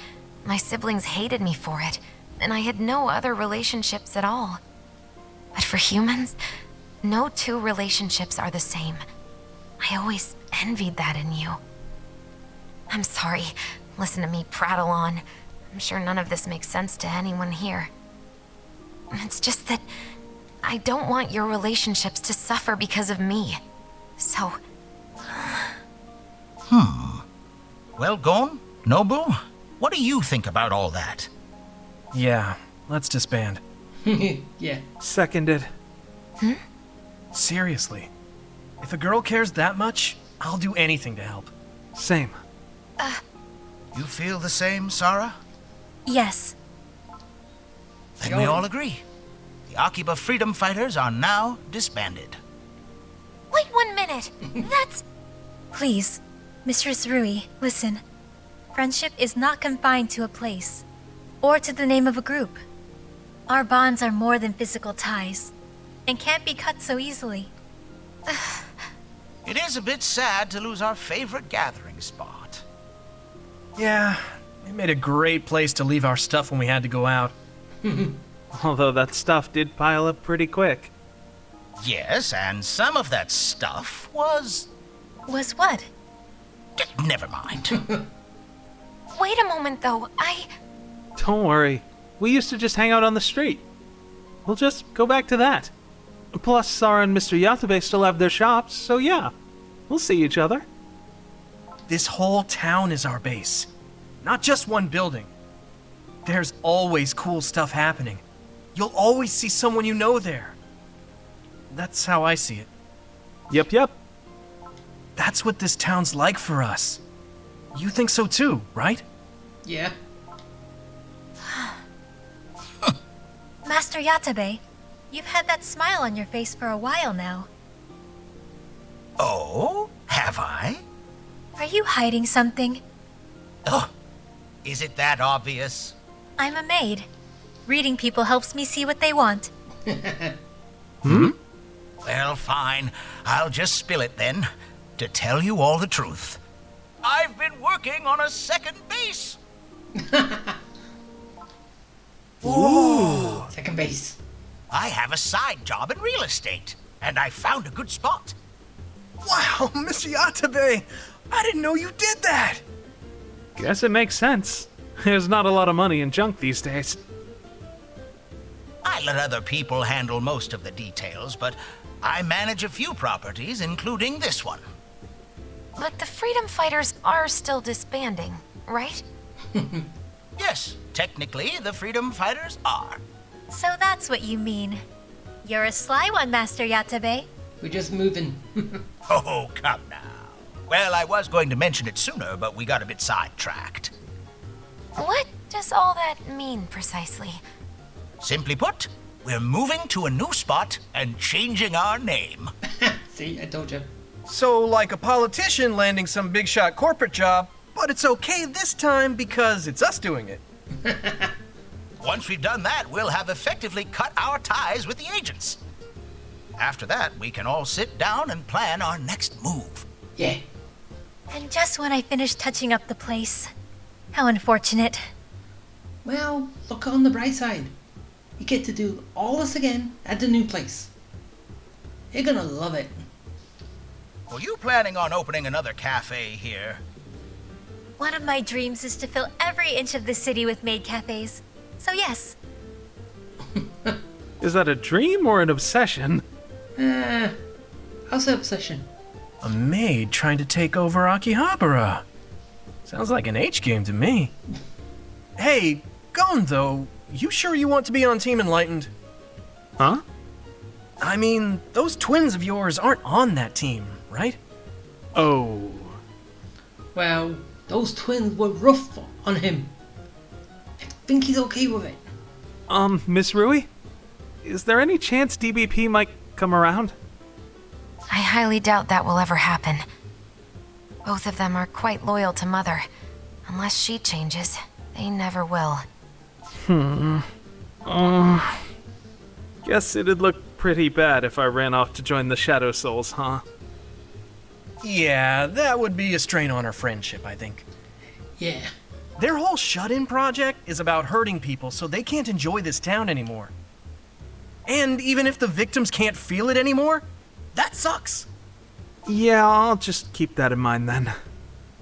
My siblings hated me for it, and I had no other relationships at all. But for humans, no two relationships are the same. I always envied that in you. I'm sorry. Listen to me prattle on. I'm sure none of this makes sense to anyone here. It's just that I don't want your relationships to suffer because of me. So... Well, Gon, Nobu, what do you think about all that? Yeah, let's disband. Yeah. Seconded. Seriously. If a girl cares that much, I'll do anything to help. Same. You feel the same, Sarah? Yes. Then we all agree. The Akiba Freedom Fighters are now disbanded. Wait 1 minute! That's... Please, Mistress Rui, listen. Friendship is not confined to a place, or to the name of a group. Our bonds are more than physical ties, and can't be cut so easily. It is a bit sad to lose our favorite gathering spot. Yeah, it made a great place to leave our stuff when we had to go out. Although that stuff did pile up pretty quick. Yes, and some of that stuff was... Was what? Never mind. Wait a moment, though. Don't worry. We used to just hang out on the street. We'll just go back to that. Plus, Sarah and Mr. Yatabe still have their shops, so yeah. We'll see each other. This whole town is our base. Not just one building. There's always cool stuff happening. You'll always see someone you know there. That's how I see it. Yep. That's what this town's like for us. You think so too, right? Yeah. Master Yatabe, you've had that smile on your face for a while now. Oh? Have I? Are you hiding something? Oh, is it that obvious? I'm a maid. Reading people helps me see what they want. Well, fine. I'll just spill it then, to tell you all the truth. I've been working on a second base. Ooh. Second base. I have a side job in real estate, and I found a good spot. Wow, Mr. Yatabe! I didn't know you did that! Guess it makes sense. There's not a lot of money in junk these days. I let other people handle most of the details, but I manage a few properties, including this one. But the Freedom Fighters are still disbanding, right? Yes, technically, the Freedom Fighters are. So that's what you mean. You're a sly one, Master Yatabe. We're just moving. Oh, come now. Well, I was going to mention it sooner, but we got a bit sidetracked. What does all that mean precisely? Simply put, we're moving to a new spot and changing our name. See, I told you. So, like a politician landing some big shot corporate job, but it's okay this time because it's us doing it. Once we've done that, we'll have effectively cut our ties with the agents. After that, we can all sit down and plan our next move. Yeah. And just when I finished touching up the place. How unfortunate. Well, look on the bright side. You get to do all this again at the new place. You're gonna love it. Were you planning on opening another cafe here? One of my dreams is to fill every inch of the city with maid cafes. So yes. Is that a dream or an obsession? I'll say obsession. A maid trying to take over Akihabara. Sounds like an H game to me. Hey, Gon though, you sure you want to be on Team Enlightened? Huh? I mean, those twins of yours aren't on that team, right? Oh. Well, those twins were rough on him. I think he's okay with it. Miss Rui? Is there any chance DBP might come around? I highly doubt that will ever happen. Both of them are quite loyal to Mother. Unless she changes, they never will. Guess it'd look pretty bad if I ran off to join the Shadow Souls, huh? Yeah, that would be a strain on our friendship, I think. Yeah. Their whole shut-in project is about hurting people so they can't enjoy this town anymore. And even if the victims can't feel it anymore, that sucks. Yeah, I'll just keep that in mind then.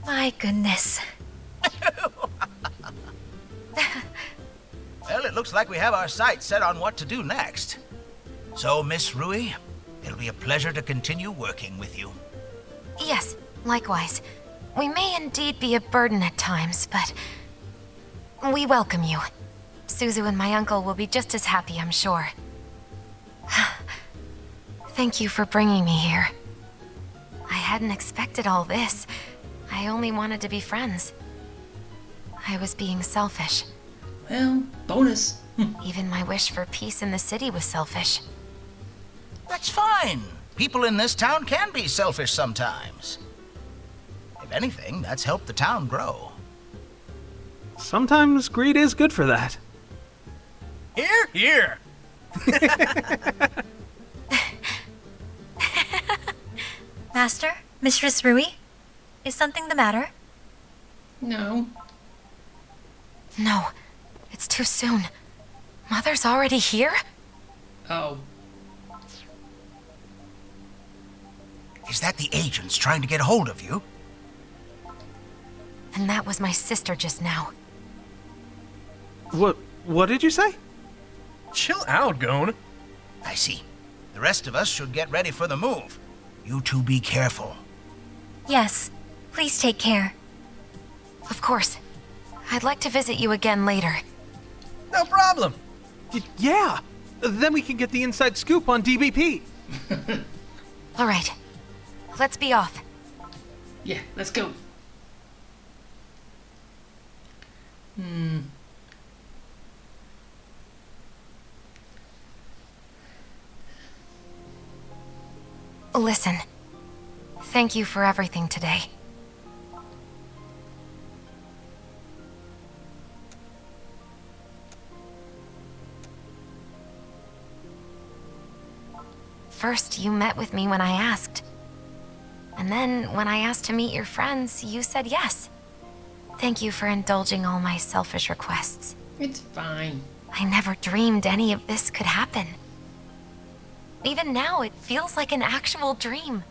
My goodness. Well, it looks like we have our sights set on what to do next. So, Miss Rui, it'll be a pleasure to continue working with you. Yes, likewise. We may indeed be a burden at times, but we welcome you. Suzu and my uncle will be just as happy, I'm sure. Thank you for bringing me here. I hadn't expected all this. I only wanted to be friends. I was being selfish. Well, bonus. Even my wish for peace in the city was selfish. That's fine. People in this town can be selfish sometimes. If anything, that's helped the town grow. Sometimes greed is good for that. Here, here. Master? Mistress Rui? Is something the matter? No. No, it's too soon. Mother's already here? Oh. Is that the agents trying to get hold of you? And that was my sister just now. What did you say? Chill out, Gon. I see. The rest of us should get ready for the move. You two be careful. Yes. Please take care. Of course. I'd like to visit you again later. No problem. Yeah. Then we can get the inside scoop on DBP. All right. Let's be off. Yeah, let's go. Listen. Thank you for everything today. First, you met with me when I asked. And then, when I asked to meet your friends, you said yes. Thank you for indulging all my selfish requests. It's fine. I never dreamed any of this could happen. Even now, it feels like an actual dream.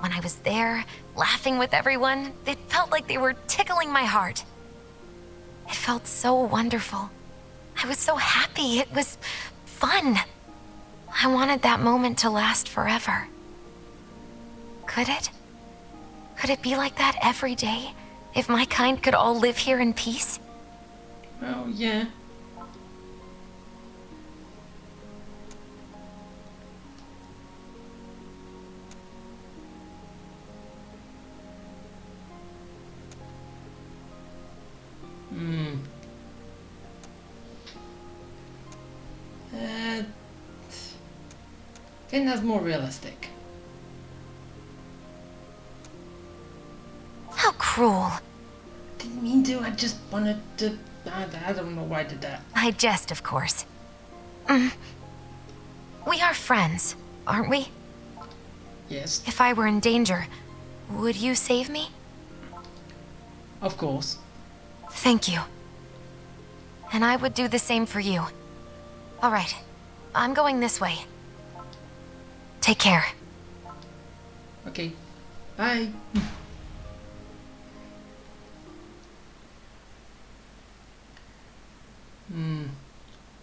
When I was there, laughing with everyone, it felt like they were tickling my heart. It felt so wonderful. I was so happy. It was fun. I wanted that moment to last forever. Could it? Could it be like that every day? If my kind could all live here in peace? Well, yeah. I think that's more realistic. How cruel. Didn't mean to, I just wanted to... I don't know why I did that. I jest, of course. We are friends, aren't we? Yes, If I were in danger, would you save me? of course. Thank you. And I would do the same for you. All right, I'm going this way. Take care. Okay, bye.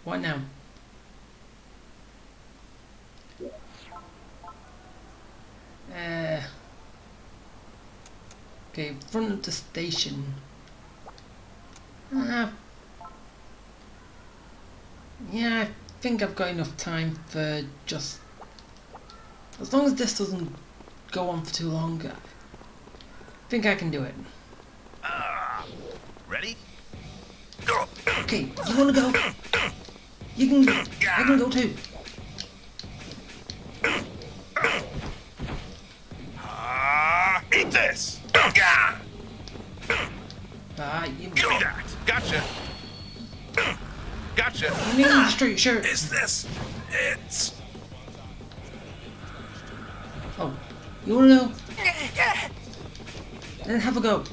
What now? Okay, front of the station. Yeah, I think I've got enough time for just As long as this doesn't go on for too long, I think I can do it. Ready? Okay, you wanna go? You can. I can go too. Eat this! You Give me that! Gotcha! Gotcha! need to destroy your shirt. Is this it? Oh, you wanna go? Then have a go.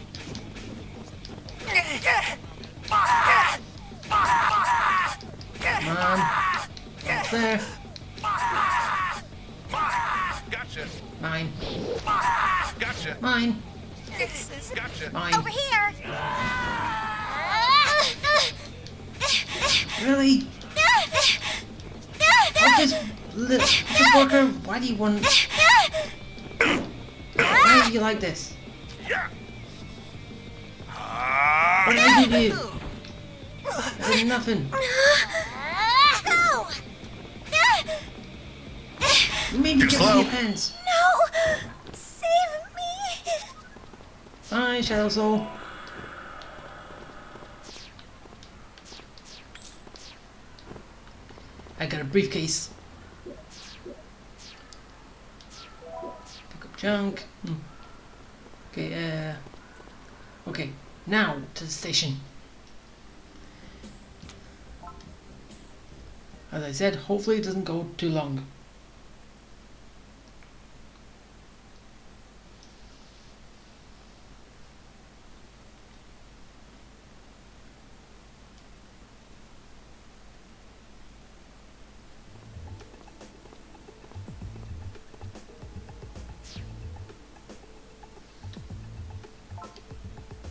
Come on. It's there. Gotcha! Mine. Gotcha! Mine. Gotcha! Mine. Over here! Really? This worker, why do you want... Why do you like this? Yeah! What did I do to you? I did nothing. You made me get your pants. No! Save me! Hi, Shadow Soul. I got a briefcase. Pick up junk. Okay, okay, now to the station. As I said, hopefully it doesn't go too long.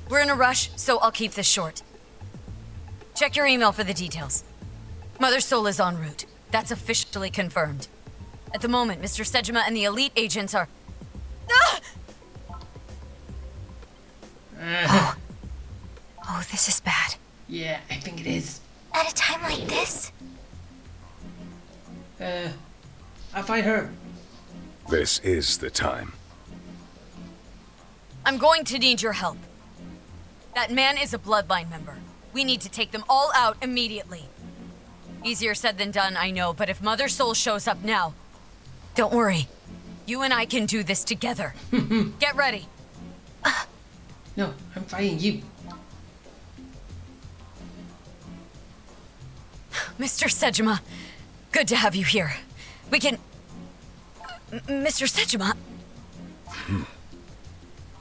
We're in a rush, so I'll keep this short. Check your email for the details. Mother Soul is en route. That's officially confirmed. At the moment, Mr. Sejima and the elite agents are... Ah! Oh, this is bad. Yeah, I think it is. At a time like this? I'll fight her. This is the time. I'm going to need your help. That man is a bloodline member. We need to take them all out immediately. Easier said than done, I know, but if Mother Soul shows up now... Don't worry. You and I can do this together. Get ready. No, I'm fighting you. Mr. Sejima, good to have you here. We can... Mr. Sejima...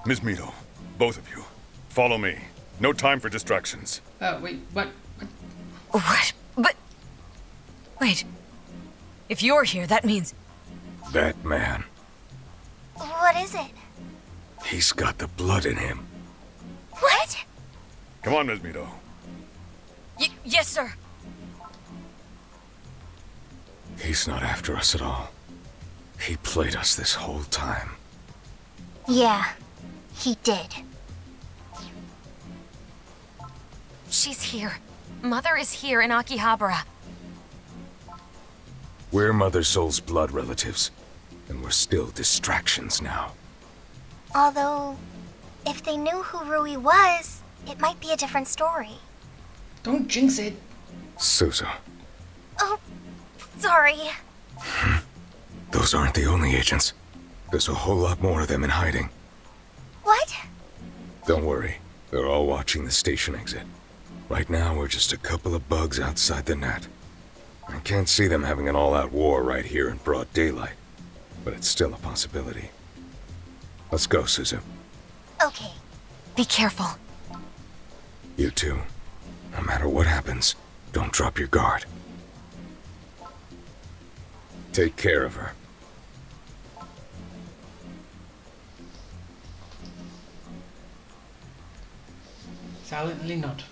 Ms. Mito, both of you, follow me. No time for distractions. Wait, what? What? But... Wait. If you're here, that means... That man, What is it? he's got the blood in him. What? Come on, Ms. Mito. Yes, sir. He's not after us at all. He played us this whole time. Yeah, he did. She's here. Mother is here in Akihabara. We're Mother Soul's blood relatives, and we're still distractions now. Although, if they knew who Rui was, it might be a different story. Don't jinx it. Suzu, Oh, sorry. those aren't the only agents. There's a whole lot more of them in hiding. What? Don't worry, they're all watching the station exit. Right now, we're just a couple of bugs outside the net. I can't see them having an all-out war right here in broad daylight, but it's still a possibility. Let's go, Suzu. Okay. Be careful. You too. No matter what happens, don't drop your guard. Take care of her. Silently not.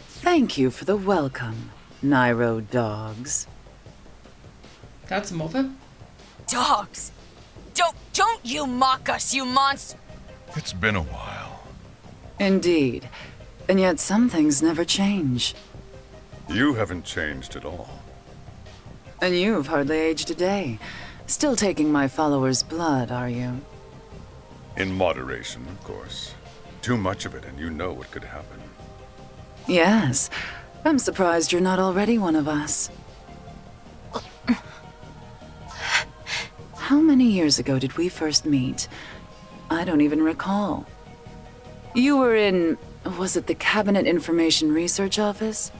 Thank you for the welcome, Nairo dogs. That's Mother? Dogs! Don't you mock us, you monster! It's been a while. Indeed. And yet some things never change. You haven't changed at all. And you've hardly aged a day. Still taking my followers' blood, are you? In moderation, of course. Too much of it and you know what could happen. Yes. I'm surprised you're not already one of us. How many years ago did we first meet? I don't even recall. You were in... was it the Cabinet Information Research Office?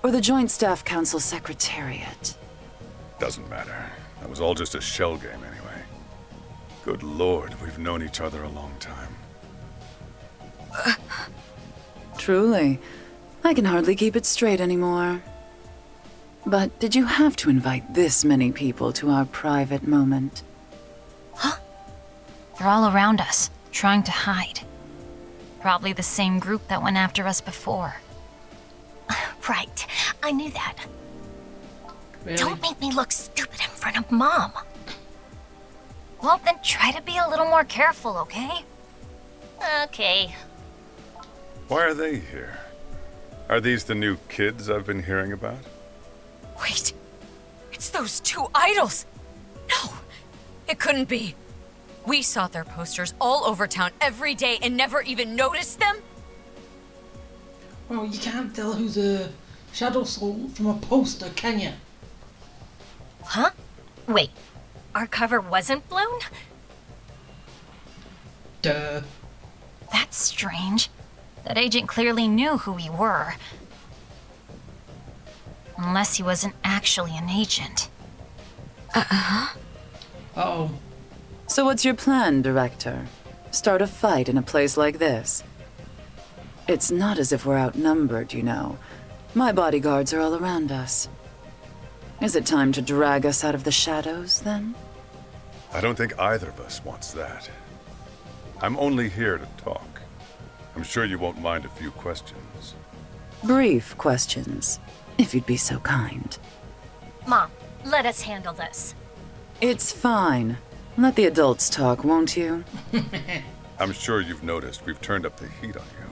Or the Joint Staff Council Secretariat? Doesn't matter. That was all just a shell game anyway. Good lord, we've known each other a long time. Truly. I can hardly keep it straight anymore. But did you have to invite this many people to our private moment? They're all around us, trying to hide. Probably the same group that went after us before. Right. I knew that. Really? Don't make me look stupid in front of Mom. Well, then try to be a little more careful, okay? Okay. Why are they here? Are these the new kids I've been hearing about? Wait, it's those two idols! No, it couldn't be. We saw their posters all over town every day and never even noticed them? Well, you can't tell who's a shadow soul from a poster, can you? Huh? Wait. Our cover wasn't blown? Duh. That's strange. That agent clearly knew who we were. Unless he wasn't actually an agent. Uh-oh. So what's your plan, Director? Start a fight in a place like this? It's not as if we're outnumbered, you know. My bodyguards are all around us. Is it time to drag us out of the shadows, then? I don't think either of us wants that. I'm only here to talk. I'm sure you won't mind a few questions. Brief questions, if you'd be so kind. Mom, let us handle this. It's fine. Let the adults talk, won't you? I'm sure you've noticed we've turned up the heat on you.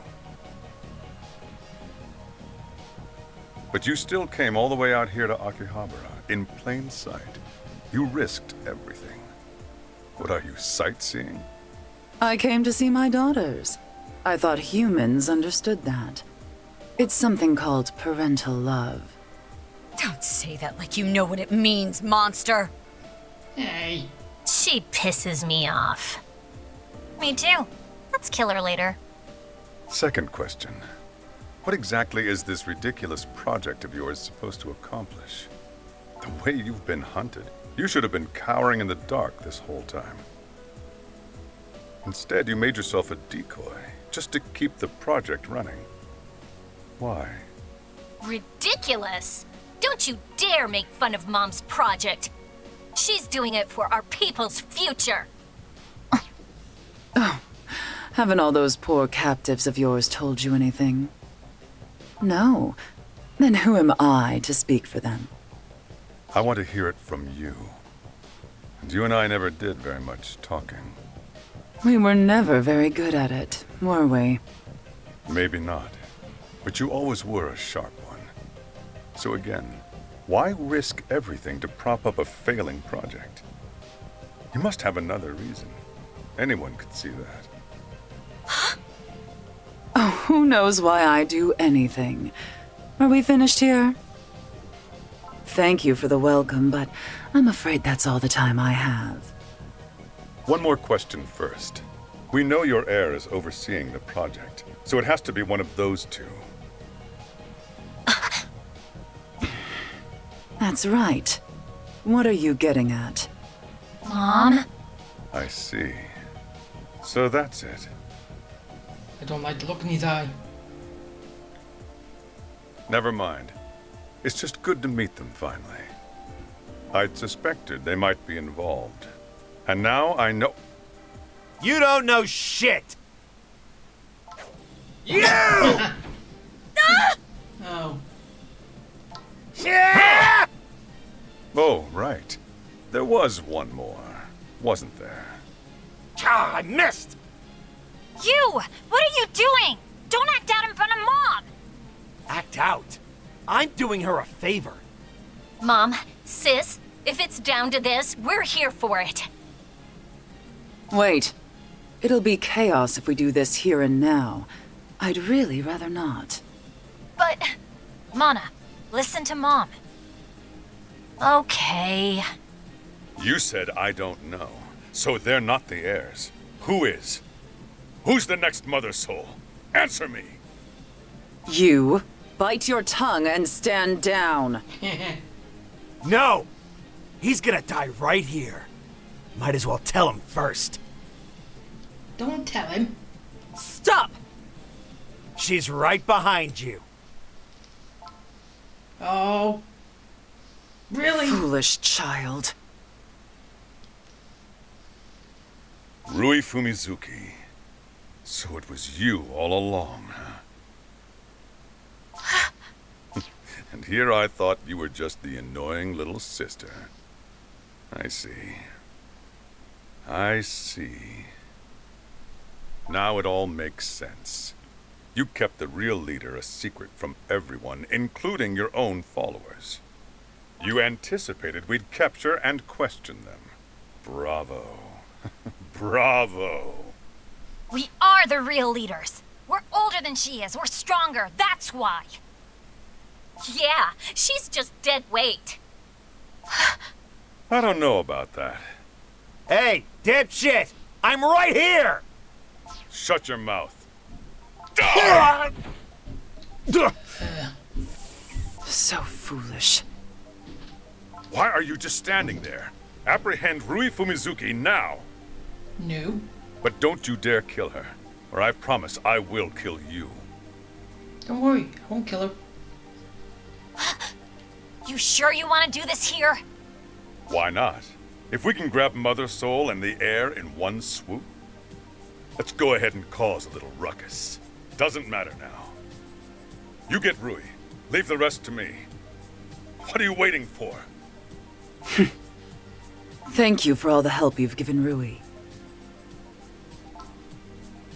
But you still came all the way out here to Akihabara, in plain sight. You risked everything. What are you, sightseeing? I came to see my daughters. I thought humans understood that. It's something called parental love. Don't say that like you know what it means, monster! Hey. She pisses me off. Me too. Let's kill her later. Second question. What exactly is this ridiculous project of yours supposed to accomplish? The way you've been hunted, you should have been cowering in the dark this whole time. Instead, you made yourself a decoy, just to keep the project running. Why? Ridiculous! Don't you dare make fun of Mom's project. She's doing it for our people's future. Haven't all those poor captives of yours told you anything? No. Then who am I to speak for them? I want to hear it from you. And you and I never did very much talking. We were never very good at it, were we? Maybe not. But you always were a sharp one. So again, why risk everything to prop up a failing project? You must have another reason. Anyone could see that. Oh, who knows why I do anything? Are we finished here? Thank you for the welcome, but I'm afraid that's all the time I have. One more question first. We know your heir is overseeing the project, so it has to be one of those two. That's right. What are you getting at? Mom? I see. So that's it. I don't like the look in his eye. Never mind. It's just good to meet them finally. I'd suspected they might be involved. And now I know... You don't know shit! You! Oh. Yeah! Oh, right. There was one more, wasn't there? Ah, I missed! You! What are you doing? Don't act out in front of Mom! Act out. I'm doing her a favor. Mom, sis, if it's down to this, we're here for it. Wait. It'll be chaos if we do this here and now. I'd really rather not. But... Mana, listen to Mom. Okay. You said I don't know, so they're not the heirs. Who is? Who's the next Mother Soul? Answer me! You, bite your tongue and stand down. No! He's gonna die right here. Might as well tell him first. Don't tell him. Stop! She's right behind you. Oh. Really? Foolish child. Rui Fumizuki. So it was you all along, huh? And here I thought you were just the annoying little sister. I see. I see. Now it all makes sense. You kept the real leader a secret from everyone, including your own followers. You anticipated we'd capture and question them. Bravo. Bravo. We are the real leaders. We're older than she is. We're stronger. That's why. Yeah, she's just dead weight. I don't know about that. Hey, dipshit! I'm right here! Shut your mouth. So foolish. Why are you just standing there? Apprehend Rui Fumizuki now. No. But don't you dare kill her, or I promise I will kill you. Don't worry, I won't kill her. You sure you want to do this here? Why not? If we can grab Mother Soul and the heir in one swoop, let's go ahead and cause a little ruckus. Doesn't matter now. You get Rui. Leave the rest to me. What are you waiting for? Thank you for all the help you've given Rui.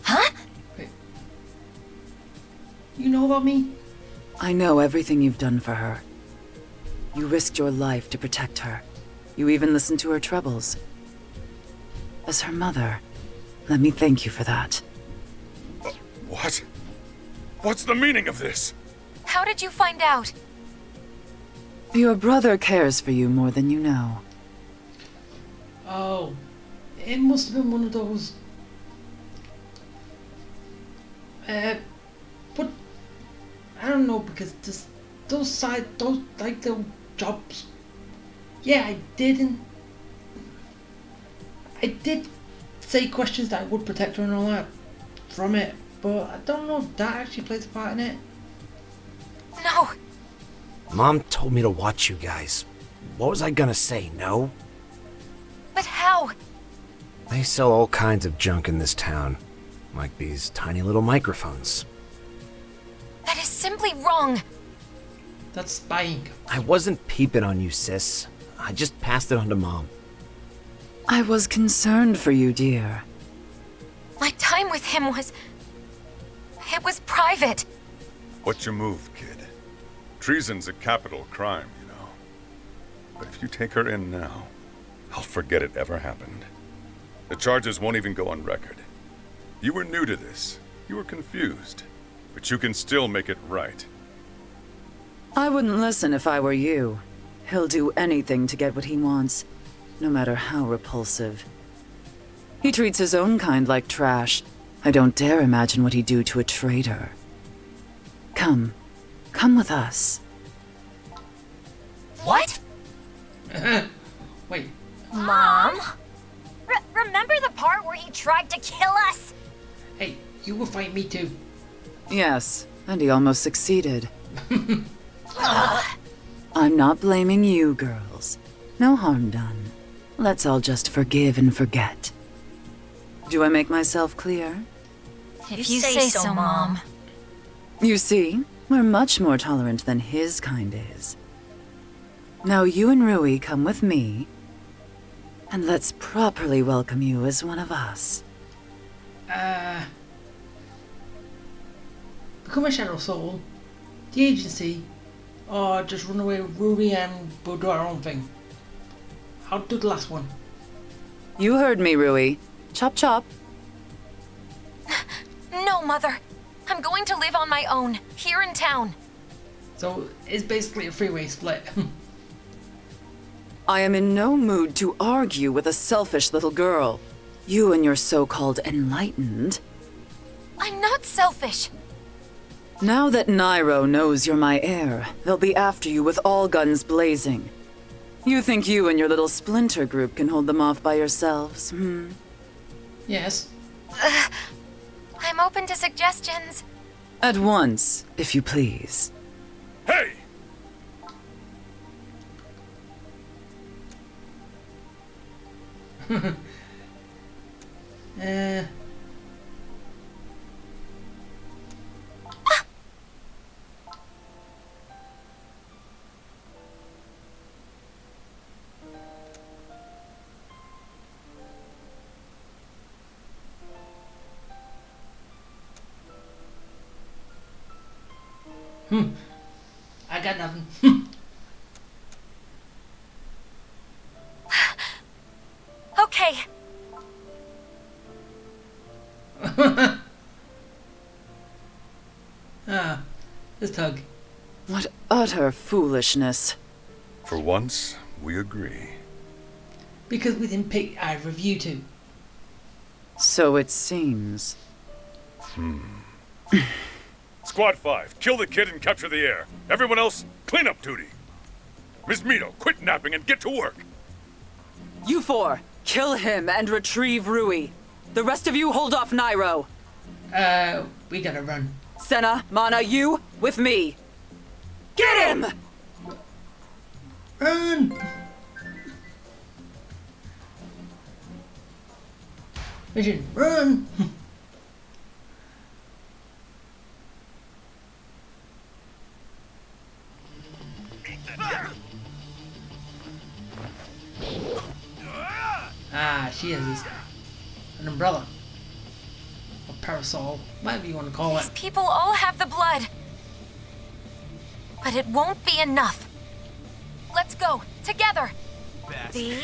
Huh? Wait. You know about me? I know everything you've done for her. You risked your life to protect her. You even listened to her troubles. As her mother, let me thank you for that. What? What's the meaning of this? How did you find out? Your brother cares for you more than you know. Oh. It must have been one of those... but... I don't know, because those like, the jobs... Yeah, I did say questions that would protect her and all that from it, but I don't know if that actually plays a part in it. No. Mom told me to watch you guys. What was I gonna say, no? But how? They sell all kinds of junk in this town. Like these tiny little microphones. That is simply wrong. That's spying. I wasn't peeping on you, sis. I just passed it on to Mom. I was concerned for you, dear. My time with him was... It was private. What's your move, kid? Treason's a capital crime, you know. But if you take her in now, I'll forget it ever happened. The charges won't even go on record. You were new to this. You were confused. But you can still make it right. I wouldn't listen if I were you. He'll do anything to get what he wants, no matter how repulsive. He treats his own kind like trash. I don't dare imagine what he'd do to a traitor. Come with us. What? Wait. Mom? Remember the part where he tried to kill us? Hey, you will fight me too. Yes, and he almost succeeded. I'm not blaming you, girls. No harm done. Let's all just forgive and forget. Do I make myself clear? If you say so, Mom. You see, we're much more tolerant than his kind is. Now you and Rui come with me, and let's properly welcome you as one of us. become a shadow soul, the agency, or just run away with Ruby and we'll do our own thing. I'll do the last one. You heard me, Rui. Chop chop. No, Mother. I'm going to live on my own, here in town. So it's basically a freeway split. I am in no mood to argue with a selfish little girl. You and your so-called enlightened. I'm not selfish. Now that Nairo knows you're my heir, they'll be after you with all guns blazing. You think you and your little splinter group can hold them off by yourselves, hmm? Yes. I'm open to suggestions. At once, if you please. Hey! I got nothing. Okay. This tug. What utter foolishness. For once, we agree. Because we didn't pick either of you two. So it seems. Squad 5, kill the kid and capture the heir. Everyone else, clean up duty. Miss Mito, quit napping and get to work. You four, kill him and retrieve Rui. The rest of you hold off Nairo. We gotta run. Senna, Mana, you, with me. Get him! Run! Vision, run! She has an umbrella. A parasol, whatever you want to call it. These people all have the blood. But it won't be enough. Let's go, together. The